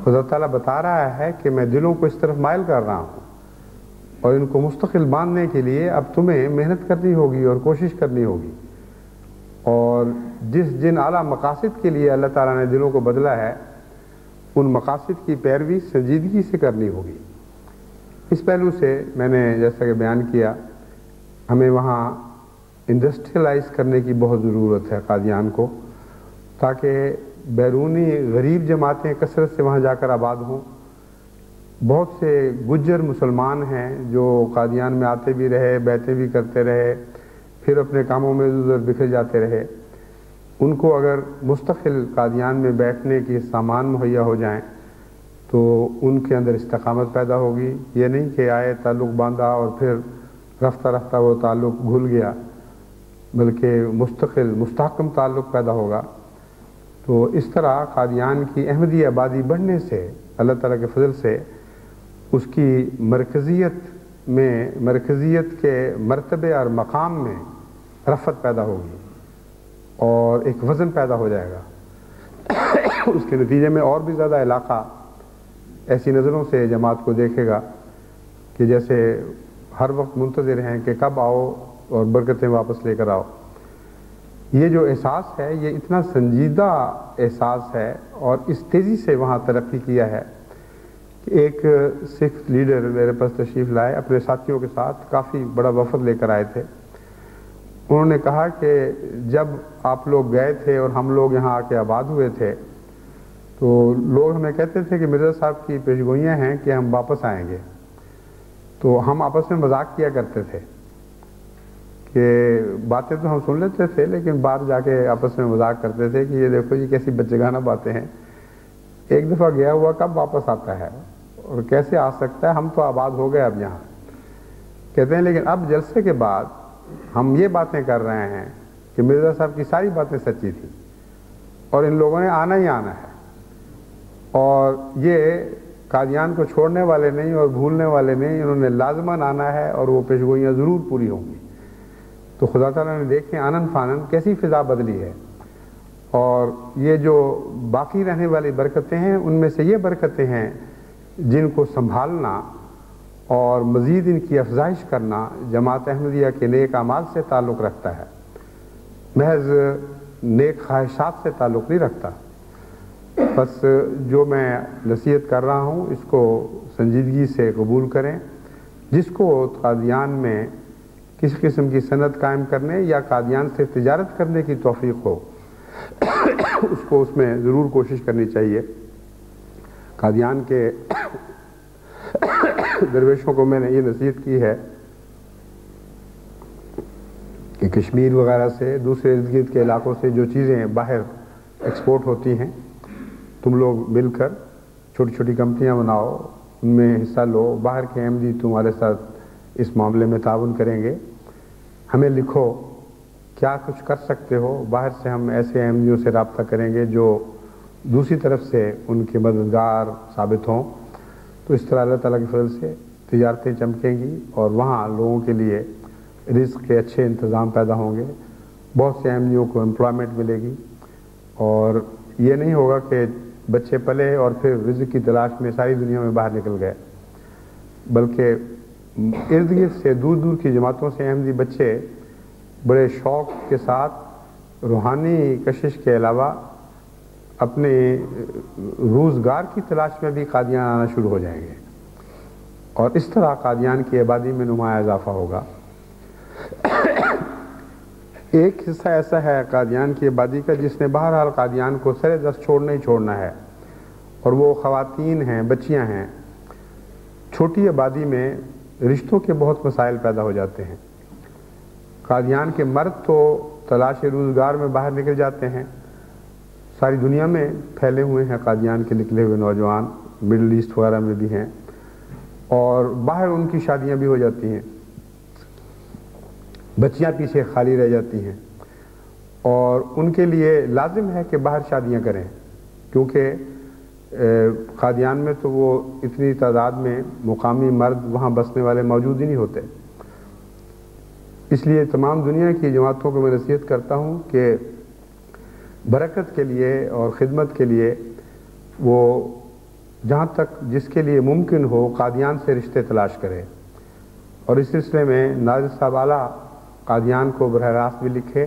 خدا تعالیٰ بتا رہا ہے کہ میں دلوں کو اس طرف مائل کر رہا ہوں، اور ان کو مستقل باندھنے کے لیے اب تمہیں محنت کرنی ہوگی اور کوشش کرنی ہوگی، اور جن اعلیٰ مقاصد کے لیے اللہ تعالیٰ نے دلوں کو بدلا ہے ان مقاصد کی پیروی سنجیدگی سے کرنی ہوگی۔ اس پہلو سے میں نے جیسا کہ بیان کیا، ہمیں وہاں انڈسٹریلائز کرنے کی بہت ضرورت ہے قادیان کو، تاکہ بیرونی غریب جماعتیں کثرت سے وہاں جا کر آباد ہوں، بہت سے گجر مسلمان ہیں جو قادیان میں آتے بھی رہے، بیعتیں بھی کرتے رہے، پھر اپنے کاموں میں ادھر بکھر جاتے رہے. ان کو اگر مستقل قادیان میں بیٹھنے کے سامان مہیا ہو جائیں تو ان کے اندر استقامت پیدا ہوگی. یہ نہیں کہ آئے، تعلق باندھا اور پھر رفتہ رفتہ وہ تعلق گھل گیا، بلکہ مستقل مستحکم تعلق پیدا ہوگا. تو اس طرح قادیان کی احمدی آبادی بڑھنے سے اللہ تعالیٰ کے فضل سے اس کی مرکزیت کے مرتبے اور مقام میں رفعت پیدا ہوگی اور ایک وزن پیدا ہو جائے گا. اس کے نتیجے میں اور بھی زیادہ علاقہ ایسی نظروں سے جماعت کو دیکھے گا کہ جیسے ہر وقت منتظر ہیں کہ کب آؤ اور برکتیں واپس لے کر آؤ. یہ جو احساس ہے یہ اتنا سنجیدہ احساس ہے اور اس تیزی سے وہاں ترقی کیا ہے کہ ایک سکھ لیڈر میرے پاس تشریف لائے اپنے ساتھیوں کے ساتھ، کافی بڑا وفد لے کر آئے تھے. انہوں نے کہا کہ جب آپ لوگ گئے تھے اور ہم لوگ یہاں آ کے آباد ہوئے تھے تو لوگ ہمیں کہتے تھے کہ مرزا صاحب کی پیشگوئیاں ہیں کہ ہم واپس آئیں گے. تو ہم آپس میں مذاق کیا کرتے تھے کہ باتیں تو ہم سن لیتے تھے لیکن باہر جا کے آپس میں مذاق کرتے تھے کہ یہ دیکھو یہ کیسی بچگانہ باتیں ہیں. ایک دفعہ گیا ہوا کب واپس آتا ہے اور کیسے آ سکتا ہے، ہم تو آباد ہو گئے اب یہاں. کہتے ہیں لیکن اب جلسے کے بعد ہم یہ باتیں کر رہے ہیں کہ مرزا صاحب کی ساری باتیں سچی تھیں اور ان لوگوں نے آنا ہی آنا ہے اور یہ قادیان کو چھوڑنے والے نہیں اور بھولنے والے نہیں، انہوں نے لازماً آنا ہے اور وہ پیشگوئیاں ضرور پوری ہوں گی. تو خدا تعالیٰ نے دیکھیں آنن فانن کیسی فضا بدلی ہے. اور یہ جو باقی رہنے والی برکتیں ہیں ان میں سے یہ برکتیں ہیں جن کو سنبھالنا اور مزید ان کی افزائش کرنا جماعت احمدیہ کے نیک اعمال سے تعلق رکھتا ہے، محض نیک خواہشات سے تعلق نہیں رکھتا. بس جو میں نصیحت کر رہا ہوں اس کو سنجیدگی سے قبول کریں. جس کو قادیان میں کسی قسم کی صنعت قائم کرنے یا قادیان سے تجارت کرنے کی توفیق ہو اس کو اس میں ضرور کوشش کرنی چاہیے. قادیان کے درویشوں کو میں نے یہ نصیحت کی ہے کہ کشمیر وغیرہ سے دوسرے ارد گرد کے علاقوں سے جو چیزیں باہر ایکسپورٹ ہوتی ہیں تم لوگ مل کر چھوٹی چھوٹی کمپنیاں بناؤ، ان میں حصہ لو، باہر کے احمدی تمہارے ساتھ اس معاملے میں تعاون کریں گے. ہمیں لکھو کیا کچھ کر سکتے ہو، باہر سے ہم ایسے احمدیوں سے رابطہ کریں گے جو دوسری طرف سے ان کے مددگار ثابت ہوں. تو اس طرح اللہ تعالیٰ کے فضل سے تجارتیں چمکیں گی اور وہاں لوگوں کے لیے رزق کے اچھے انتظام پیدا ہوں گے. بہت سے احمدیوں کو امپلائمنٹ ملے گی اور یہ نہیں ہوگا کہ بچے پلے اور پھر رزق کی تلاش میں ساری دنیا میں باہر نکل گئے، بلکہ ارد گرد سے دور دور کی جماعتوں سے احمدی بچے بڑے شوق کے ساتھ روحانی کشش کے علاوہ اپنے روزگار کی تلاش میں بھی قادیان آنا شروع ہو جائیں گے اور اس طرح قادیان کی آبادی میں نمایاں اضافہ ہوگا. ایک حصہ ایسا ہے قادیان کی آبادی کا جس نے بہرحال قادیان کو سر دست چھوڑنا ہی چھوڑنا ہے اور وہ خواتین ہیں، بچیاں ہیں. چھوٹی آبادی میں رشتوں کے بہت مسائل پیدا ہو جاتے ہیں. قادیان کے مرد تو تلاش روزگار میں باہر نکل جاتے ہیں، ساری دنیا میں پھیلے ہوئے ہیں قادیان کے نکلے ہوئے نوجوان، مڈل ایسٹ وغیرہ میں بھی ہیں اور باہر ان کی شادیاں بھی ہو جاتی ہیں، بچیاں پیچھے خالی رہ جاتی ہیں اور ان کے لیے لازم ہے کہ باہر شادیاں کریں کیونکہ قادیان میں تو وہ اتنی تعداد میں مقامی مرد وہاں بسنے والے موجود ہی نہیں ہوتے. اس لیے تمام دنیا کی جماعتوں کو میں نصیحت کرتا ہوں کہ برکت کے لیے اور خدمت کے لیے وہ جہاں تک جس کے لیے ممکن ہو قادیان سے رشتے تلاش کرے. اور اس سلسلے میں ناظر صاحب اعلیٰ قادیان کو براہ راست بھی لکھے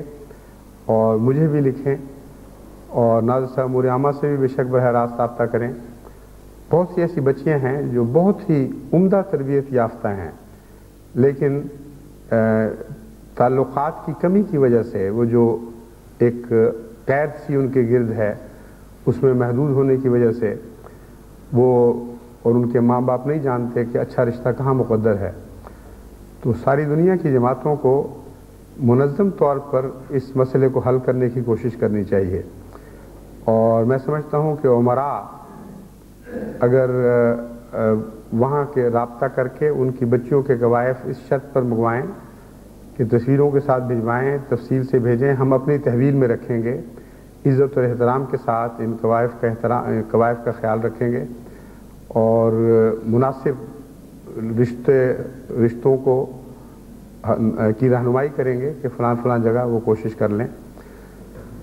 اور مجھے بھی لکھیں اور ناظر صاحب امور عامہ سے بھی بے شک براہ راست رابطہ کریں. بہت سی ایسی بچیاں ہیں جو بہت ہی عمدہ تربیت یافتہ ہیں لیکن تعلقات کی کمی کی وجہ سے وہ جو ایک قید سی ان کے گرد ہے اس میں محدود ہونے کی وجہ سے وہ اور ان کے ماں باپ نہیں جانتے کہ اچھا رشتہ کہاں مقدر ہے. تو ساری دنیا کی جماعتوں کو منظم طور پر اس مسئلے کو حل کرنے کی کوشش کرنی چاہیے. اور میں سمجھتا ہوں کہ عمراء اگر وہاں کے رابطہ کر کے ان کی بچیوں کے قوائف اس شرط پر منگوائیں کہ تصویروں کے ساتھ بھجوائیں، تفصیل سے بھیجیں، ہم اپنی تحویل میں رکھیں گے، عزت اور احترام کے ساتھ ان قوائف کا خیال رکھیں گے اور مناسب رشتوں کو کی رہنمائی کریں گے کہ فلاں جگہ وہ کوشش کر لیں.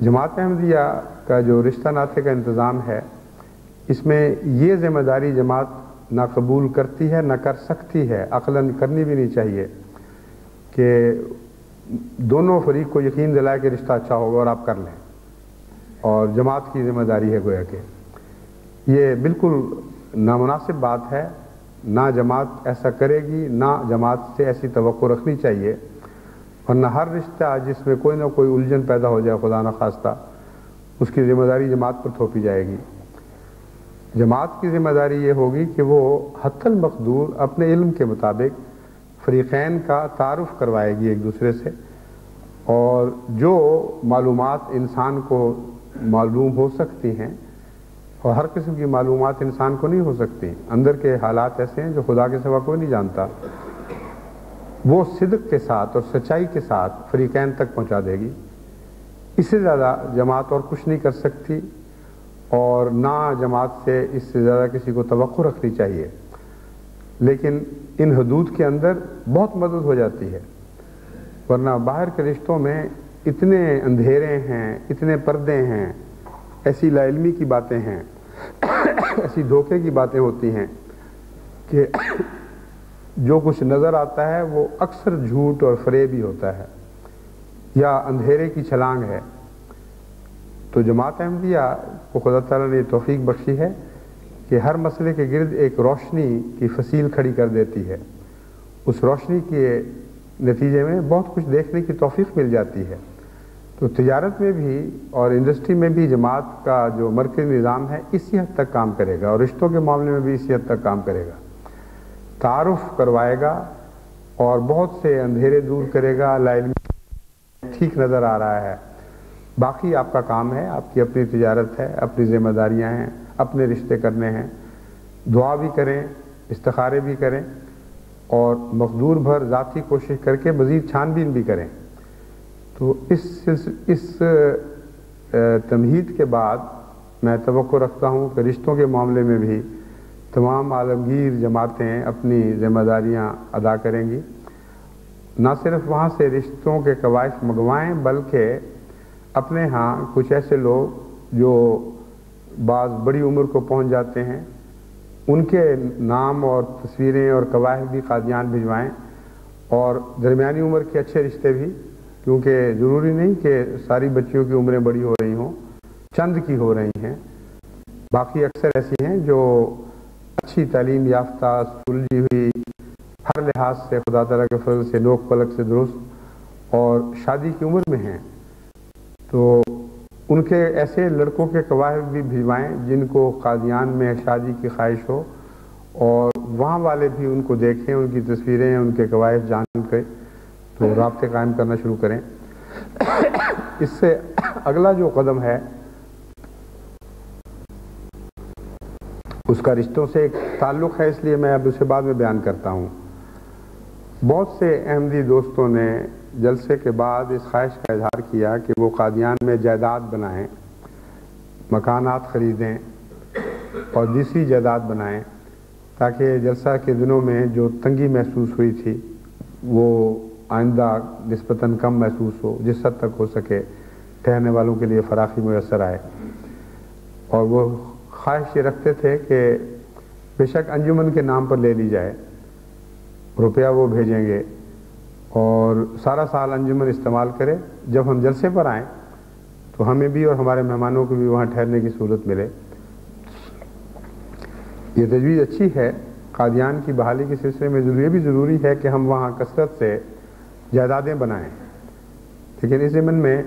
جماعت احمدیہ کا جو رشتہ ناطے کا انتظام ہے، اس میں یہ ذمہ داری جماعت نہ قبول کرتی ہے نہ کر سکتی ہے، عقلاً کرنی بھی نہیں چاہیے، کہ دونوں فریق کو یقین دلائے کہ رشتہ اچھا ہوگا اور آپ کر لیں، اور جماعت کی ذمہ داری ہے گویا کہ. یہ بالکل نامناسب بات ہے. نہ جماعت ایسا کرے گی، نہ جماعت سے ایسی توقع رکھنی چاہیے، ورنہ ہر رشتہ جس میں کوئی نہ کوئی الجھن پیدا ہو جائے خدا نخواستہ، اس کی ذمہ داری جماعت پر تھوپی جائے گی. جماعت کی ذمہ داری یہ ہوگی کہ وہ حتی المقدور اپنے علم کے مطابق فریقین کا تعارف کروائے گی ایک دوسرے سے، اور جو معلومات انسان کو معلوم ہو سکتی ہیں، اور ہر قسم کی معلومات انسان کو نہیں ہو سکتی، اندر کے حالات ایسے ہیں جو خدا کے سوا کوئی نہیں جانتا، وہ صدق کے ساتھ اور سچائی کے ساتھ فریقین تک پہنچا دے گی. اس سے زیادہ جماعت اور کچھ نہیں کر سکتی، اور نہ جماعت سے اس سے زیادہ کسی کو توقع رکھنی چاہیے. لیکن ان حدود کے اندر بہت مدد ہو جاتی ہے، ورنہ باہر کے رشتوں میں اتنے اندھیرے ہیں، اتنے پردے ہیں، ایسی لا علمی کی باتیں ہیں، ایسی دھوکے کی باتیں ہوتی ہیں کہ جو کچھ نظر آتا ہے وہ اکثر جھوٹ اور فریب ہی ہوتا ہے یا اندھیرے کی چھلانگ ہے. تو جماعت احمدیہ کو خدا تعالیٰ نے توفیق بخشی ہے کہ ہر مسئلے کے گرد ایک روشنی کی فصیل کھڑی کر دیتی ہے. اس روشنی کے نتیجے میں بہت کچھ دیکھنے کی توفیق مل جاتی ہے. تو تجارت میں بھی اور انڈسٹری میں بھی جماعت کا جو مرکزی نظام ہے اسی حد تک کام کرے گا، اور رشتوں کے معاملے میں بھی اسی حد تک کام کرے گا. تعارف کروائے گا اور بہت سے اندھیرے دور کرے گا. لا علمی ٹھیک نظر آ رہا ہے، باقی آپ کا کام ہے، آپ کی اپنی تجارت ہے، اپنی ذمہ داریاں ہیں، اپنے رشتے کرنے ہیں. دعا بھی کریں، استخارے بھی کریں، اور مقدور بھر ذاتی کوشش کر کے مزید چھان بین بھی کریں. تو اس تمہید کے بعد میں توقع رکھتا ہوں کہ رشتوں کے معاملے میں بھی تمام عالمگیر جماعتیں اپنی ذمہ داریاں ادا کریں گی. نہ صرف وہاں سے رشتوں کے قوائف منگوائیں، بلکہ اپنے ہاں کچھ ایسے لوگ جو بعض بڑی عمر کو پہنچ جاتے ہیں، ان کے نام اور تصویریں اور قوائف بھی قادیان بھجوائیں، اور درمیانی عمر کے اچھے رشتے بھی، کیونکہ ضروری نہیں کہ ساری بچیوں کی عمریں بڑی ہو رہی ہوں، چند کی ہو رہی ہیں. باقی اکثر ایسی ہیں جو اچھی تعلیم یافتہ، سلجھی ہوئی، ہر لحاظ سے خدا تعالیٰ کے فضل سے نوک پلک سے درست اور شادی کی عمر میں ہیں. تو ان کے ایسے لڑکوں کے قوائف بھی بھجوائیں جن کو قادیان میں شادی کی خواہش ہو، اور وہاں والے بھی ان کو دیکھیں، ان کی تصویریں، ان کے قوائف جان کے تو رابطے قائم کرنا شروع کریں. اس سے اگلا جو قدم ہے اس کا رشتوں سے ایک تعلق ہے، اس لیے میں اب اسے بعد میں بیان کرتا ہوں. بہت سے احمدی دوستوں نے جلسے کے بعد اس خواہش کا اظہار کیا کہ وہ قادیان میں جائیداد بنائیں، مکانات خریدیں اور دوسری جائیداد بنائیں، تاکہ جلسہ کے دنوں میں جو تنگی محسوس ہوئی تھی وہ آئندہ نسبتاً کم محسوس ہو، جس حد تک ہو سکے ٹھہرنے والوں کے لیے فراخی میسر آئے. اور وہ خواہش یہ رکھتے تھے کہ بے شک انجمن کے نام پر لے لی جائے، روپیہ وہ بھیجیں گے اور سارا سال انجمن استعمال کرے، جب ہم جلسے پر آئیں تو ہمیں بھی اور ہمارے مہمانوں کو بھی وہاں ٹھہرنے کی سہولت ملے. یہ تجویز اچھی ہے. قادیان کی بحالی کے سلسلے میں یہ بھی ضروری ہے کہ ہم وہاں کثرت سے جائیدادیں بنائیں، لیکن اس ضمن میں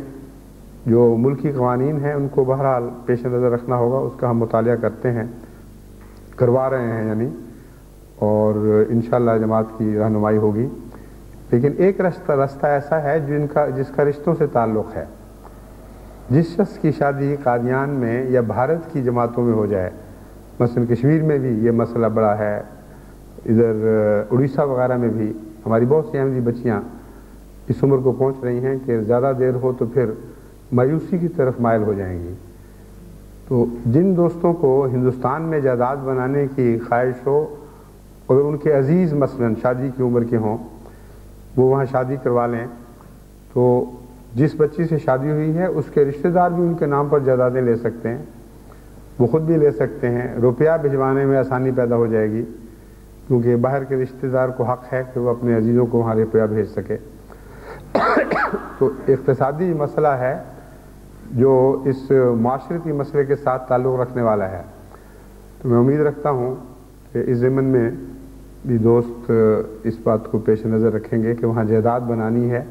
جو ملکی قوانین ہیں ان کو بہرحال پیش نظر رکھنا ہوگا، اس کا ہم مطالعہ کرتے ہیں. کروا رہے ہیں یعنی، اور انشاءاللہ جماعت کی رہنمائی ہوگی. لیکن ایک رستہ ایسا ہے جس کا رشتوں سے تعلق ہے. جس شخص کی شادی قادیان میں یا بھارت کی جماعتوں میں ہو جائے، مثلا کشمیر میں بھی یہ مسئلہ بڑا ہے، ادھر اڑیسہ وغیرہ میں بھی ہماری بہت سی احمدی بچیاں اس عمر کو پہنچ رہی ہیں کہ زیادہ دیر ہو تو پھر مایوسی کی طرف مائل ہو جائیں گی. تو جن دوستوں کو ہندوستان میں جائیداد بنانے کی خواہش ہو، اگر ان کے عزیز مثلا شادی کی عمر کے ہوں، وہ وہاں شادی کروا لیں. تو جس بچی سے شادی ہوئی ہے اس کے رشتہ دار بھی ان کے نام پر جائیدادیں لے سکتے ہیں، وہ خود بھی لے سکتے ہیں. روپیہ بھجوانے میں آسانی پیدا ہو جائے گی، کیونکہ باہر کے رشتہ دار کو حق ہے کہ وہ اپنے عزیزوں کو وہاں روپیہ بھیج سکے. تو اقتصادی مسئلہ ہے جو اس معاشرتی مسئلے کے ساتھ تعلق رکھنے والا ہے. تو میں امید رکھتا ہوں کہ اس ضمن میں بھی دوست اس بات کو پیش نظر رکھیں گے کہ وہاں جائیداد بنانی ہے،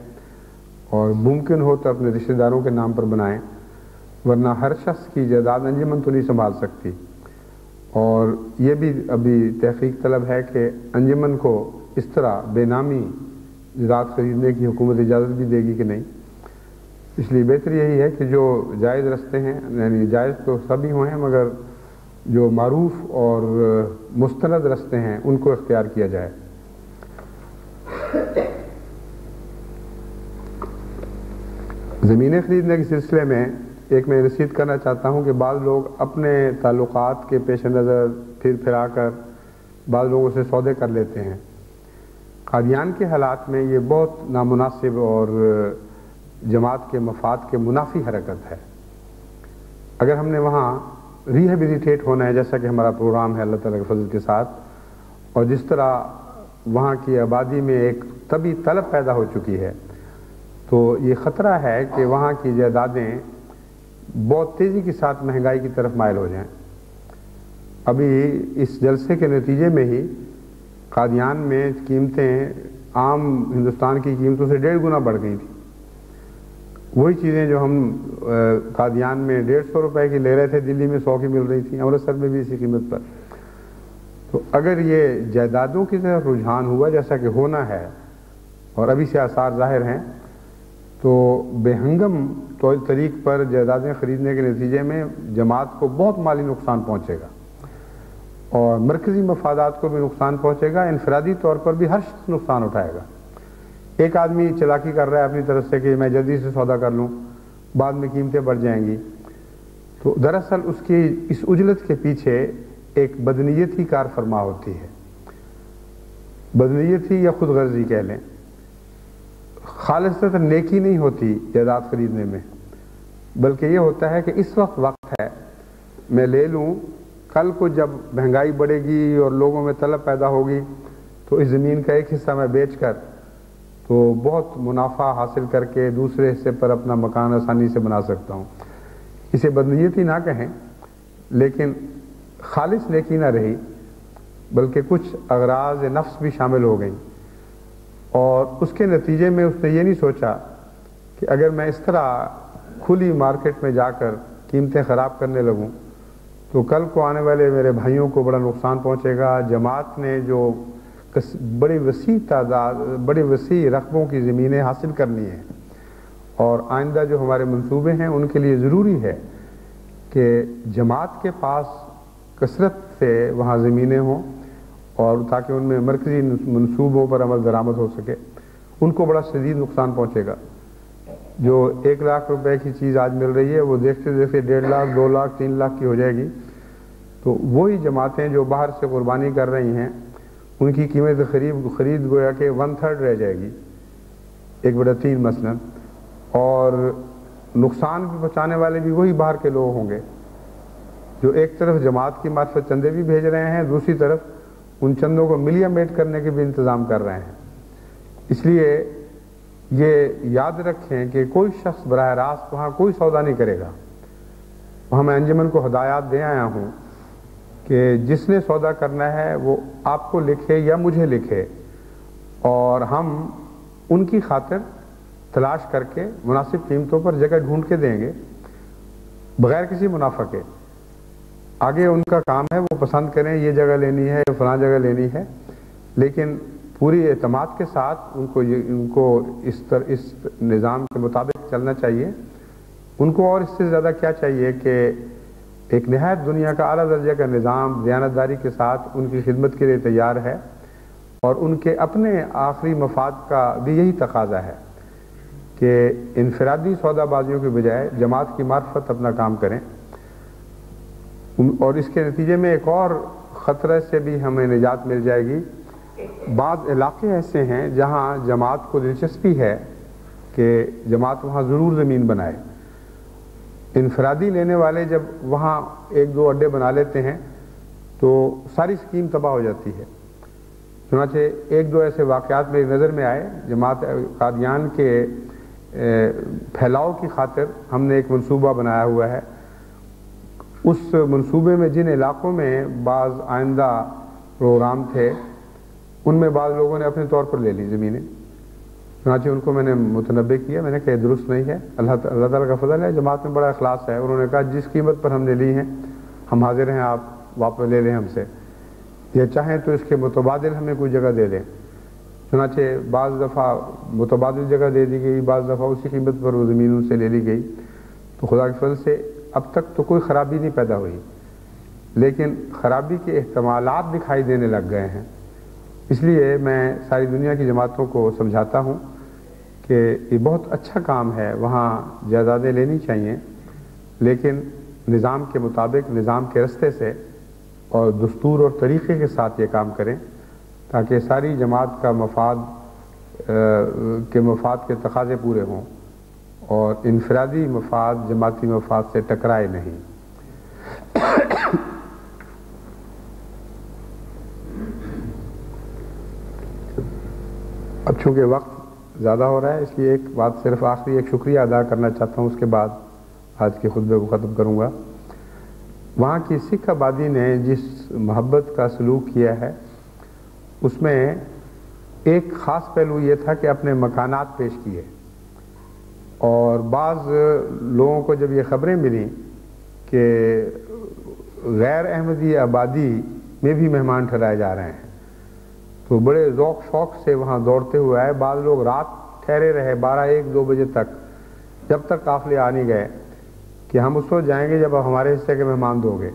اور ممکن ہو تو اپنے رشتہ داروں کے نام پر بنائیں، ورنہ ہر شخص کی جائیداد انجمن تو نہیں سنبھال سکتی. اور یہ بھی ابھی تحقیق طلب ہے کہ انجمن کو اس طرح بے نامی جائیداد خریدنے کی حکومت اجازت بھی دے گی کہ نہیں. اس لیے بہتر یہی ہے کہ جو جائز رستے ہیں، یعنی جائز تو سبھی ہیں مگر جو معروف اور مستند رستے ہیں ان کو اختیار کیا جائے. زمینیں خریدنے کے سلسلے میں ایک میں نصیحت کرنا چاہتا ہوں کہ بعض لوگ اپنے تعلقات کے پیش نظر پھر آ کر بعض لوگوں سے سودے کر لیتے ہیں. قادیان کے حالات میں یہ بہت نامناسب اور جماعت کے مفاد کے منافی حرکت ہے. اگر ہم نے وہاں ریہیبلیٹیٹ ہونا ہے، جیسا کہ ہمارا پروگرام ہے اللہ تعالیٰ کے فضل کے ساتھ، اور جس طرح وہاں کی آبادی میں ایک طبی طلب پیدا ہو چکی ہے، تو یہ خطرہ ہے کہ وہاں کی جائیدادیں بہت تیزی کے ساتھ مہنگائی کی طرف مائل ہو جائیں. ابھی اس جلسے کے نتیجے میں ہی قادیان میں قیمتیں عام ہندوستان کی قیمتوں سے 1.5 گنا بڑھ گئی تھیں. وہی چیزیں جو ہم قادیان میں 150 روپے کی لے رہے تھے، دلی میں 100 کی مل رہی تھیں، امرتسر میں بھی اسی قیمت پر. تو اگر یہ جائیدادوں کی طرف رجحان ہوا جیسا کہ ہونا ہے، اور ابھی سے آثار ظاہر ہیں، تو بے ہنگم طریق پر جائیدادیں خریدنے کے نتیجے میں جماعت کو بہت مالی نقصان پہنچے گا، اور مرکزی مفادات کو بھی نقصان پہنچے گا. انفرادی طور پر بھی ہر شخص نقصان اٹھائے گا. ایک آدمی چلاکی کر رہا ہے اپنی طرف سے کہ میں جلدی سے سودا کر لوں، بعد میں قیمتیں بڑھ جائیں گی. تو دراصل اس کی اس عجلت کے پیچھے ایک بدنیتی کار فرما ہوتی ہے. بدنیتی یا خود غرضی کہہ لیں. خالصتاً نیکی نہیں ہوتی جائیداد خریدنے میں، بلکہ یہ ہوتا ہے کہ اس وقت ہے میں لے لوں، کل کو جب مہنگائی بڑھے گی اور لوگوں میں طلب پیدا ہوگی تو اس زمین کا ایک حصہ میں بیچ کر تو بہت منافع حاصل کر کے دوسرے حصے پر اپنا مکان آسانی سے بنا سکتا ہوں. اسے بدنیتی نہ کہیں، لیکن خالص نیکی نہ رہی، بلکہ کچھ اغراض نفس بھی شامل ہو گئیں. اور اس کے نتیجے میں اس نے یہ نہیں سوچا کہ اگر میں اس طرح کھلی مارکیٹ میں جا کر قیمتیں خراب کرنے لگوں تو کل کو آنے والے میرے بھائیوں کو بڑا نقصان پہنچے گا. جماعت نے جو بڑی وسیع رقبوں کی زمینیں حاصل کرنی ہیں، اور آئندہ جو ہمارے منصوبے ہیں ان کے لیے ضروری ہے کہ جماعت کے پاس کثرت سے وہاں زمینیں ہوں، اور تاکہ ان میں مرکزی منصوبوں پر عمل درآمد ہو سکے. ان کو بڑا شدید نقصان پہنچے گا. جو 1 لاکھ روپے کی چیز آج مل رہی ہے وہ دیکھتے دیکھتے 1.5 لاکھ 2 لاکھ 3 لاکھ کی ہو جائے گی. تو وہی جماعتیں جو باہر سے قربانی کر رہی ہیں ان کی قیمت خرید گویا کہ 1/3 رہ جائے گی، 1/3 مثلا. اور نقصان بھی بچانے والے بھی وہی باہر کے لوگ ہوں گے جو ایک طرف جماعت کی معرفت چندے بھی بھیج رہے ہیں، دوسری طرف ان چندوں کو ملیا میٹ کرنے کے بھی انتظام کر رہے ہیں. اس لیے یہ یاد رکھیں کہ کوئی شخص براہ راست وہاں کوئی سودا نہیں کرے گا. وہاں میں انجمن کو ہدایات دے آیا ہوں کہ جس نے سودا کرنا ہے وہ آپ کو لکھے یا مجھے لکھے، اور ہم ان کی خاطر تلاش کر کے مناسب قیمتوں پر جگہ ڈھونڈ کے دیں گے بغیر کسی منافع کے. آگے ان کا کام ہے وہ پسند کریں یہ جگہ لینی ہے فلاں جگہ لینی ہے، لیکن پوری اعتماد کے ساتھ ان کو اس نظام کے مطابق چلنا چاہیے۔ ان کو اور اس سے زیادہ کیا چاہیے کہ ایک نہایت دنیا کا اعلیٰ درجے کا نظام دیانتداری کے ساتھ ان کی خدمت کے لیے تیار ہے، اور ان کے اپنے آخری مفاد کا بھی یہی تقاضا ہے کہ انفرادی سودا بازیوں کے بجائے جماعت کی معرفت اپنا کام کریں، اور اس کے نتیجے میں ایک اور خطرے سے بھی ہمیں نجات مل جائے گی۔ بعض علاقے ایسے ہیں جہاں جماعت کو دلچسپی ہے کہ جماعت وہاں ضرور زمین بنائے، انفرادی لینے والے جب وہاں ایک دو اڈے بنا لیتے ہیں تو ساری اسکیم تباہ ہو جاتی ہے۔ چنانچہ ایک دو ایسے واقعات میری نظر میں آئے، جماعت قادیان کے پھیلاؤ کی خاطر ہم نے ایک منصوبہ بنایا ہوا ہے۔ اس منصوبے میں جن علاقوں میں بعض آئندہ پروگرام تھے ان میں بعض لوگوں نے اپنے طور پر لے لی زمینیں، چنانچہ ان کو میں نے متنبع کیا، میں نے کہا درست نہیں ہے، اللہ تعالیٰ کا فضل ہے، جماعت میں بڑا اخلاص ہے، انہوں نے کہا جس قیمت پر ہم نے لی ہیں ہم حاضر ہیں، آپ واپس لے لیں ہم سے، یا چاہیں تو اس کے متبادل ہمیں کوئی جگہ دے دیں۔ چنانچہ بعض دفعہ متبادل جگہ دے دی گئی، بعض دفعہ اسی قیمت پر وہ زمین ان سے لے لی گئی، تو خدا کے فضل سے اب تک تو کوئی خرابی نہیں پیدا ہوئی، لیکن خرابی کے احتمالات دکھائی دینے لگ گئے ہیں۔ اس لیے میں ساری دنیا کی جماعتوں کو سمجھاتا ہوں کہ یہ بہت اچھا کام ہے، وہاں جائیدادیں لینی چاہیے، لیکن نظام کے مطابق، نظام کے رستے سے اور دستور اور طریقے کے ساتھ یہ کام کریں، تاکہ ساری جماعت کا مفاد کے تقاضے پورے ہوں اور انفرادی مفاد جماعتی مفاد سے ٹکرائے نہیں۔ اب چونکہ وقت زیادہ ہو رہا ہے اس لیے ایک بات صرف آخری ایک شکریہ ادا کرنا چاہتا ہوں، اس کے بعد آج کے خطبے کو ختم کروں گا۔ وہاں کی سکھ آبادی نے جس محبت کا سلوک کیا ہے اس میں ایک خاص پہلو یہ تھا کہ اپنے مکانات پیش کیے، اور بعض لوگوں کو جب یہ خبریں ملیں کہ غیر احمدی آبادی میں بھی مہمان ٹھہرائے جا رہے ہیں تو بڑے ذوق شوق سے وہاں دوڑتے ہوئے آئے۔ بعض لوگ رات ٹھہرے رہے 12 1 2 بجے تک، جب تک قافلے آ نہیں گئے کہ ہم اس وقت جائیں گے جب آپ ہمارے حصے کے مہمان دو گے۔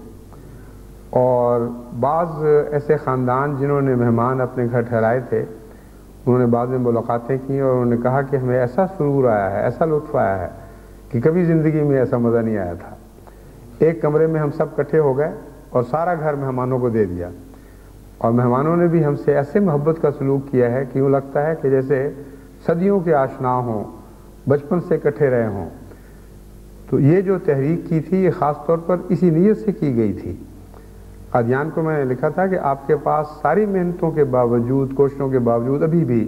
اور بعض ایسے خاندان جنہوں نے مہمان اپنے گھر ٹھہرائے تھے انہوں نے بعد میں ملاقاتیں کی اور انہوں نے کہا کہ ہمیں ایسا سرور آیا ہے، ایسا لطف آیا ہے کہ کبھی زندگی میں ایسا مزہ نہیں آیا تھا۔ ایک کمرے میں ہم سب اکٹھے ہو گئے اور سارا گھر مہمانوں کو دے دیا، اور مہمانوں نے بھی ہم سے ایسے محبت کا سلوک کیا ہے کہ یوں لگتا ہے کہ جیسے صدیوں کے آشنا ہوں، بچپن سے اکٹھے رہے ہوں۔ تو یہ جو تحریک کی تھی یہ خاص طور پر اسی نیت سے کی گئی تھی۔ قادیان کو میں نے لکھا تھا کہ آپ کے پاس ساری محنتوں کے باوجود، کوششوں کے باوجود ابھی بھی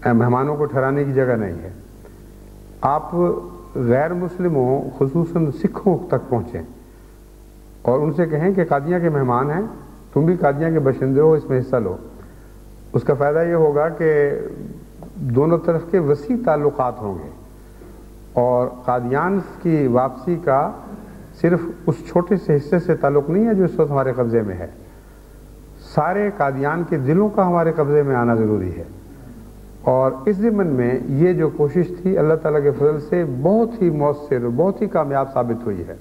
مہمانوں کو ٹھہرانے کی جگہ نہیں ہے۔ آپ غیر مسلموں خصوصاً سکھوں تک پہنچیں اور ان سے کہیں کہ قادیاں کے مہمان ہیں، تم بھی قادیاں کے باشندے ہو، اس میں حصہ لو۔ اس کا فائدہ یہ ہوگا کہ دونوں طرف کے وسیع تعلقات ہوں گے، اور قادیان کی واپسی کا صرف اس چھوٹے سے حصے سے تعلق نہیں ہے جو اس وقت ہمارے قبضے میں ہے، سارے قادیان کے دلوں کا ہمارے قبضے میں آنا ضروری ہے۔ اور اس ضمن میں یہ جو کوشش تھی اللہ تعالیٰ کے فضل سے بہت ہی مؤثر، بہت ہی کامیاب ثابت ہوئی ہے۔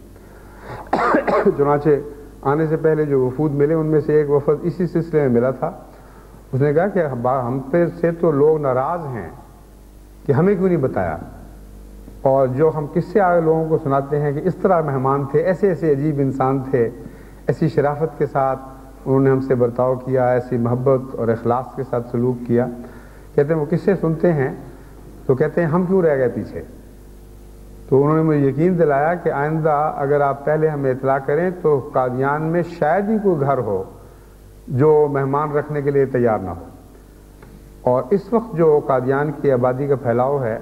چنانچہ آنے سے پہلے جو وفود ملے ان میں سے ایک وفد اسی سلسلے میں ملا تھا، اس نے کہا کہ ہم پہ سے تو لوگ ناراض ہیں کہ ہمیں کیوں نہیں بتایا، اور جو ہم قصے آگے لوگوں کو سناتے ہیں کہ اس طرح مہمان تھے، ایسے ایسے عجیب انسان تھے، ایسی شرافت کے ساتھ انہوں نے ہم سے برتاؤ کیا، ایسی محبت اور اخلاص کے ساتھ سلوک کیا، کہتے ہیں وہ قصے سنتے ہیں تو کہتے ہیں ہم کیوں رہ گئے پیچھے۔ تو انہوں نے مجھے یقین دلایا کہ آئندہ اگر آپ پہلے ہمیں اطلاع کریں تو قادیان میں شاید ہی کوئی گھر ہو جو مہمان رکھنے کے لیے تیار نہ ہو۔ اور اس وقت جو قادیان کی آبادی کا پھیلاؤ ہے،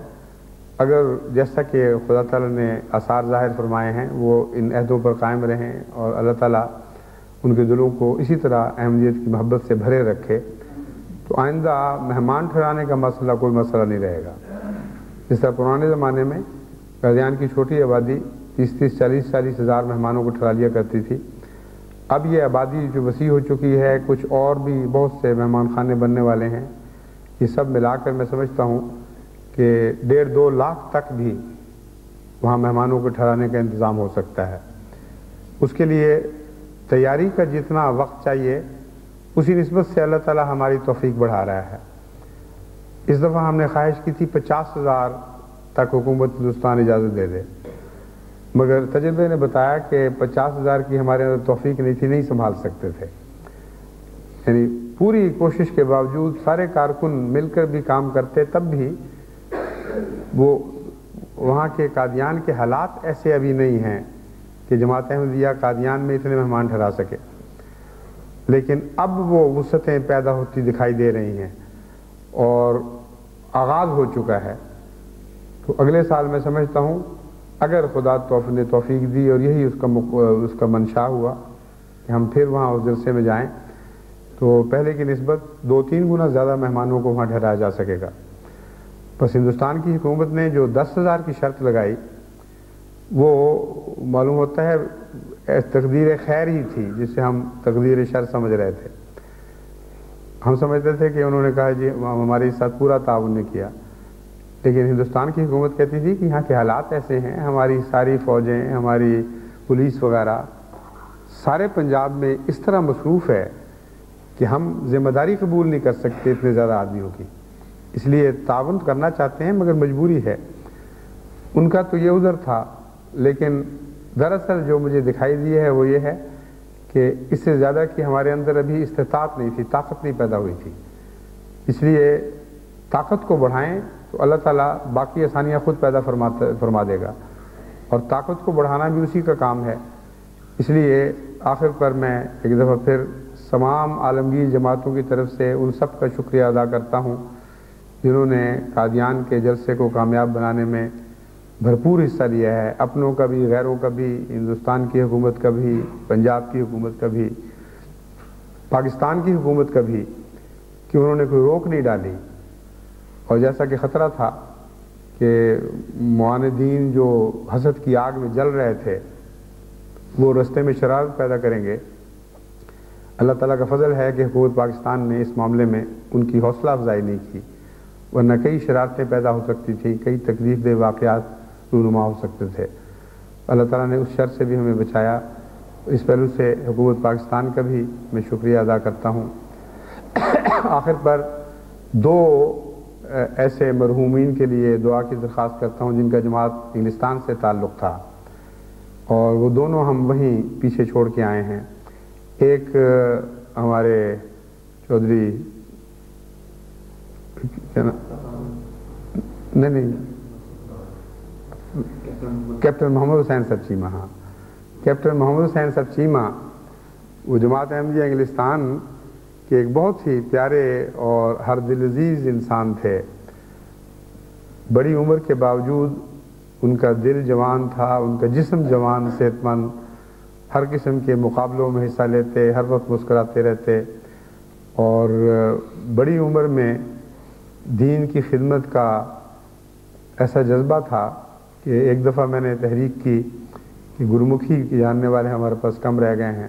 اگر جیسا کہ خدا تعالیٰ نے آثار ظاہر فرمائے ہیں وہ ان عہدوں پر قائم رہیں اور اللہ تعالیٰ ان کے دلوں کو اسی طرح احمدیت کی محبت سے بھرے رکھے، تو آئندہ مہمان ٹھہرانے کا مسئلہ کوئی مسئلہ نہیں رہے گا۔ جس طرح پرانے زمانے میں قادیان کی چھوٹی آبادی 30-30, 40-40 ہزار مہمانوں کو ٹھہرا لیا کرتی تھی۔ اب یہ آبادی جو وسیع ہو چکی ہے، کچھ اور بھی بہت سے مہمان خانے بننے والے ہیں، یہ سب ملا کر میں سمجھتا ہوں کہ 1.5-2 لاکھ تک بھی وہاں مہمانوں کو ٹھہرانے کا انتظام ہو سکتا ہے۔ اس کے لیے تیاری کا جتنا وقت چاہیے اسی نسبت سے اللہ تعالیٰ ہماری توفیق بڑھا رہا ہے۔ اس دفعہ ہم نے خواہش کی تھی 50,000 تک حکومت ہندوستان اجازت دے دے، مگر تجربے نے بتایا کہ 50,000 کی ہمارے اندر توفیق نہیں تھی، نہیں سنبھال سکتے تھے۔ یعنی پوری کوشش کے باوجود سارے کارکن مل کر بھی کام کرتے، تب بھی وہ وہاں کے قادیان کے حالات ایسے ابھی نہیں ہیں کہ جماعت احمدیہ قادیان میں اتنے مہمان ٹھہرا سکے، لیکن اب وہ وسعتیں پیدا ہوتی دکھائی دے رہی ہیں اور آغاز ہو چکا ہے۔ تو اگلے سال میں سمجھتا ہوں اگر خدا نے توفیق دی اور یہی اس کا منشا ہوا کہ ہم پھر وہاں اس جلسے میں جائیں، تو پہلے کی نسبت 2-3 گنا زیادہ مہمانوں کو وہاں ٹھہرایا جا سکے گا۔ بس ہندوستان کی حکومت نے جو 10,000 کی شرط لگائی وہ معلوم ہوتا ہے تقدیر خیر ہی تھی، جسے ہم تقدیر شر سمجھ رہے تھے۔ ہم سمجھتے تھے کہ انہوں نے کہا جی ہمارے ساتھ پورا تعاون نے کیا، لیکن ہندوستان کی حکومت کہتی تھی کہ یہاں کے حالات ایسے ہیں، ہماری ساری فوجیں، ہماری پولیس وغیرہ سارے پنجاب میں اس طرح مصروف ہے کہ ہم ذمہ داری قبول نہیں کر سکتے اتنے زیادہ آدمیوں کی، اس لیے تعاون کرنا چاہتے ہیں مگر مجبوری ہے۔ ان کا تو یہ عذر تھا، لیکن دراصل جو مجھے دکھائی دی ہے وہ یہ ہے کہ اس سے زیادہ کہ ہمارے اندر ابھی استطاعت نہیں تھی، طاقت نہیں پیدا ہوئی تھی، اس لیے طاقت کو بڑھائیں تو اللہ تعالیٰ باقی آسانیاں خود پیدا فرما دے گا، اور طاقت کو بڑھانا بھی اسی کا کام ہے۔ اس لیے آخر پر میں ایک دفعہ پھر تمام عالمگیر جماعتوں کی طرف سے ان سب کا شکریہ ادا کرتا ہوں جنہوں نے قادیان کے جلسے کو کامیاب بنانے میں بھرپور حصہ لیا ہے، اپنوں کا بھی، غیروں کا بھی، ہندوستان کی حکومت کا بھی، پنجاب کی حکومت کا بھی، پاکستان کی حکومت کا بھی، کہ انہوں نے کوئی روک نہیں ڈالی۔ اور جیسا کہ خطرہ تھا کہ معاندین جو حسد کی آگ میں جل رہے تھے وہ رستے میں شرارت پیدا کریں گے، اللہ تعالیٰ کا فضل ہے کہ حکومت پاکستان نے اس معاملے میں ان کی حوصلہ افزائی نہیں کی، ورنہ کئی شرارتیں پیدا ہو سکتی تھیں، کئی تکلیف دہ واقعات رونما ہو سکتے تھے۔ اللہ تعالیٰ نے اس شر سے بھی ہمیں بچایا۔ اس پہلو سے حکومت پاکستان کا بھی میں شکریہ ادا کرتا ہوں۔ آخر پر 2 ایسے مرحومین کے لیے دعا کی درخواست کرتا ہوں جن کا جماعت انگلستان سے تعلق تھا، اور وہ دونوں ہم وہیں پیچھے چھوڑ کے آئے ہیں۔ ایک ہمارے چودھری نہیں کیپٹن محمد حسین صاحب چیمہ، ہاں کیپٹن محمد حسین صاحب چیمہ، وہ جماعت احمدیہ انگلستان کہ ایک بہت ہی پیارے اور ہر دل عزیز انسان تھے۔ بڑی عمر کے باوجود ان کا دل جوان تھا، ان کا جسم جوان، صحت مند، ہر قسم کے مقابلوں میں حصہ لیتے، ہر وقت مسکراتے رہتے، اور بڑی عمر میں دین کی خدمت کا ایسا جذبہ تھا کہ ایک دفعہ میں نے تحریک کی کہ گرمکھی کی جاننے والے ہمارے پاس کم رہ گئے ہیں،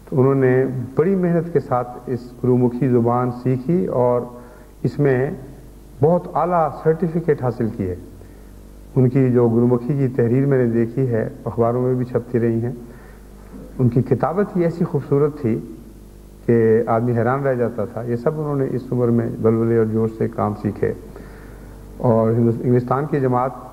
تو انہوں نے بڑی محنت کے ساتھ اس گرمکھی زبان سیکھی اور اس میں بہت اعلیٰ سرٹیفکیٹ حاصل کیے۔ ان کی جو گرمکھی کی تحریر میں نے دیکھی ہے، اخباروں میں بھی چھپتی رہی ہیں، ان کی کتابت ہی ایسی خوبصورت تھی کہ آدمی حیران رہ جاتا تھا۔ یہ سب انہوں نے اس عمر میں بلبلے اور جوش سے کام سیکھے، اور انگلستان کی جماعت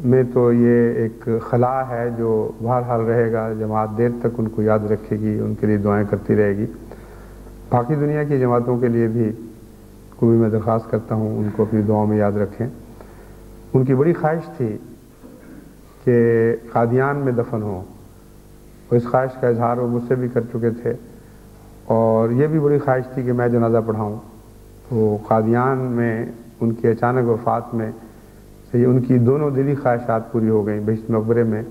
میں تو یہ ایک خلا ہے جو بہرحال رہے گا، جماعت دیر تک ان کو یاد رکھے گی، ان کے لیے دعائیں کرتی رہے گی۔ باقی دنیا کی جماعتوں کے لیے بھی کو بھی میں درخواست کرتا ہوں ان کو اپنی دعاؤں میں یاد رکھیں۔ ان کی بڑی خواہش تھی کہ قادیان میں دفن ہوں، اور اس خواہش کا اظہار وہ مجھ سے بھی کر چکے تھے، اور یہ بھی بڑی خواہش تھی کہ میں جنازہ پڑھاؤں۔ تو قادیان میں ان کی اچانک وفات میں سے ان کی دونوں دلی خواہشات پوری ہو گئیں۔ بہشت مقبرے میں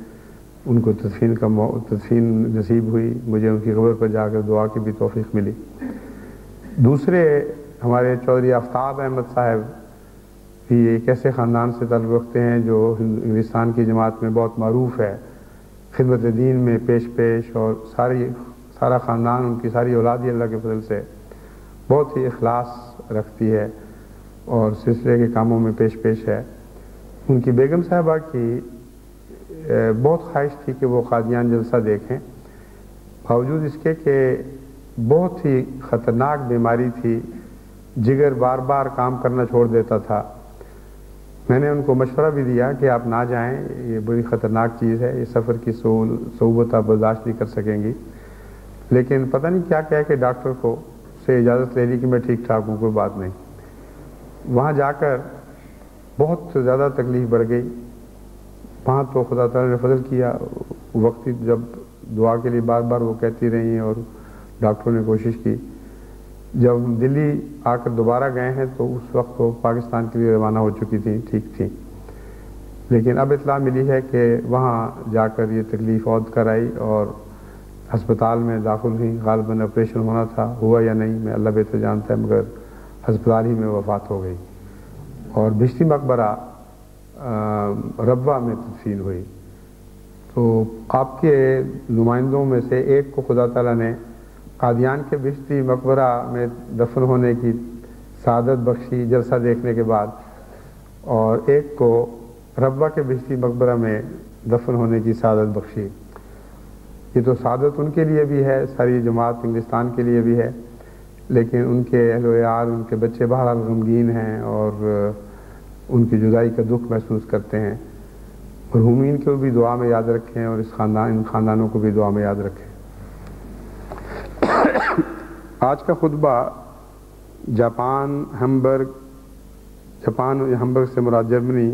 ان کو تدفین نصیب ہوئی، مجھے ان کی قبر پر جا کر دعا کی بھی توفیق ملی۔ دوسرے ہمارے چودھری آفتاب احمد صاحب بھی ایک ایسے خاندان سے تعلق رکھتے ہیں جو انگلستان کی جماعت میں بہت معروف ہے، خدمت دین میں پیش، اور سارا خاندان، ان کی ساری اولاد اللہ کے فضل سے بہت ہی اخلاص رکھتی ہے اور سلسلے کے کاموں میں پیش ہے۔ ان کی بیگم صاحبہ کی بہت خواہش تھی کہ وہ قادیان جلسہ دیکھیں، باوجود اس کے کہ بہت ہی خطرناک بیماری تھی، جگر بار بار کام کرنا چھوڑ دیتا تھا۔ میں نے ان کو مشورہ بھی دیا کہ آپ نہ جائیں، یہ بڑی خطرناک چیز ہے، یہ سفر کی صعوبت آپ برداشت نہیں کر سکیں گی، لیکن پتہ نہیں کیا کہہ کے ڈاکٹر کو سے اجازت لے لی کہ میں ٹھیک ٹھاک ہوں، کوئی بات نہیں۔ وہاں جا کر بہت زیادہ تکلیف بڑھ گئی۔ وہاں تو خدا تعالیٰ نے فضل کیا، وقتی جب دعا کے لیے بار بار وہ کہتی رہی اور ڈاکٹروں نے کوشش کی۔ جب دلی آ کر دوبارہ گئے ہیں تو اس وقت وہ پاکستان کے لیے روانہ ہو چکی تھیں، ٹھیک تھیں، لیکن اب اطلاع ملی ہے کہ وہاں جا کر یہ تکلیف عود کر آئی اور ہسپتال میں داخل ہوئی۔ غالباً آپریشن ہونا تھا، ہوا یا نہیں میں اللہ بہتر جانتا ہے، مگر ہسپتال ہی میں وفات ہو گئی اور بھشتی مقبرہ ربوہ میں تدفین ہوئی۔ تو آپ کے نمائندوں میں سے ایک کو خدا تعالیٰ نے قادیان کے بھشتی مقبرہ میں دفن ہونے کی سعادت بخشی جلسہ دیکھنے کے بعد، اور ایک کو ربوہ کے بھشتی مقبرہ میں دفن ہونے کی سعادت بخشی۔ یہ تو سعادت ان کے لیے بھی ہے، ساری جماعت انگلستان کے لیے بھی ہے، لیکن ان کے اہل و عیال، ان کے بچے بہرحال غمگین ہیں اور ان کی جدائی کا دکھ محسوس کرتے ہیں۔ مرحومین کو بھی دعا میں یاد رکھیں اور ان خاندانوں کو بھی دعا میں یاد رکھیں۔ آج کا خطبہ جاپان ہمبرگ سے مراد جرمنی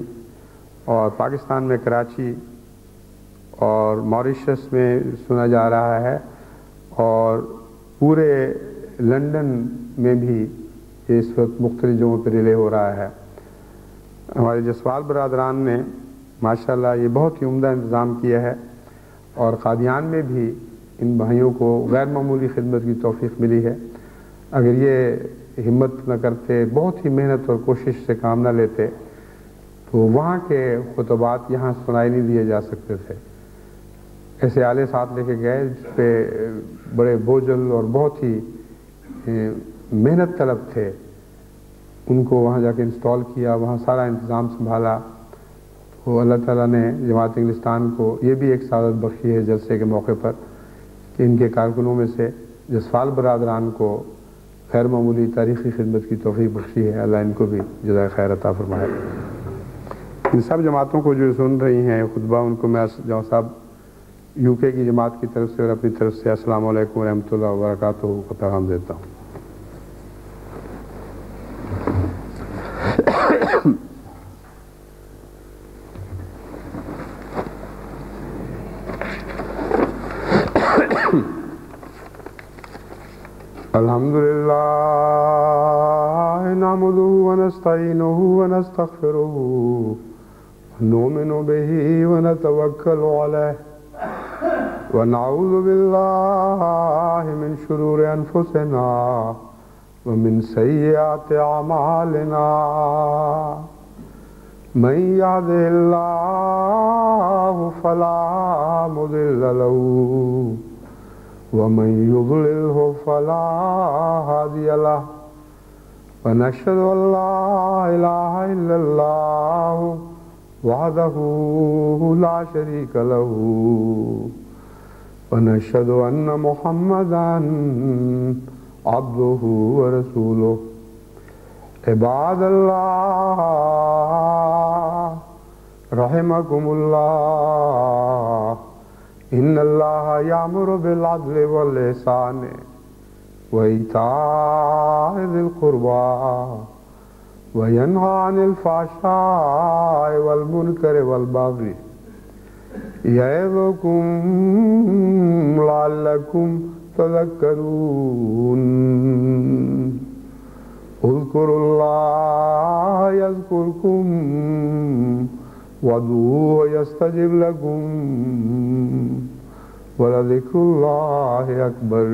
اور پاکستان میں کراچی اور موریشس میں سنا جا رہا ہے، اور پورے لندن میں بھی اس وقت مختلف جگہوں پہ ریلے ہو رہا ہے۔ ہمارے جسوال برادران نے ماشاءاللہ یہ بہت ہی عمدہ انتظام کیا ہے، اور قادیان میں بھی ان بھائیوں کو غیر معمولی خدمت کی توفیق ملی ہے۔ اگر یہ ہمت نہ کرتے، بہت ہی محنت اور کوشش سے کام نہ لیتے، تو وہاں کے خطبات یہاں سنائی نہیں دیے جا سکتے تھے۔ ایسے آلے ساتھ لے کے گئے جس پہ بڑے بوجھل اور بہت ہی محنت طلب تھے، ان کو وہاں جا کے انسٹال کیا، وہاں سارا انتظام سنبھالا۔ تو اللہ تعالیٰ نے جماعت انگلستان کو یہ بھی ایک سعادت بخشی ہے جلسے کے موقع پر کہ ان کے کارکنوں میں سے جسوال برادران کو غیر معمولی تاریخی خدمت کی توفیق بخشی ہے۔ اللہ ان کو بھی جزائے خیر عطا فرمائے۔ ان سب جماعتوں کو جو سن رہی ہیں خطبہ، ان کو میں جاؤ صاحب UK کی جماعت کی طرف سے اور اپنی طرف سے السلام علیکم ورحمۃ اللہ وبرکاتہ کا پیغام دیتا ہوں۔ الحمدللہ نحمدہ ونستعینہ ونستغفرہ ونؤمن بہ ونتوکل علیہ ونعوذ باللہ من شرور انفسنا ومن سیئات اعمالنا من یهدہ اللہ فلا مضل له ومن يضلله فلا هادي له ونشهد أن لا إله إلا الله وحده لا شريك له ونشهد أن محمدا عبده ورسوله عباد الله رحمكم الله ان اللہ یامر بالعدل والإحسان وإیتاء ذی القربى وینہی عن الفحشاء والمنکر والبغی یعظکم لعلکم تذکرون اذکروا اللہ یذکرکم وادعوه يستجب لكم ولذكر الله أكبر۔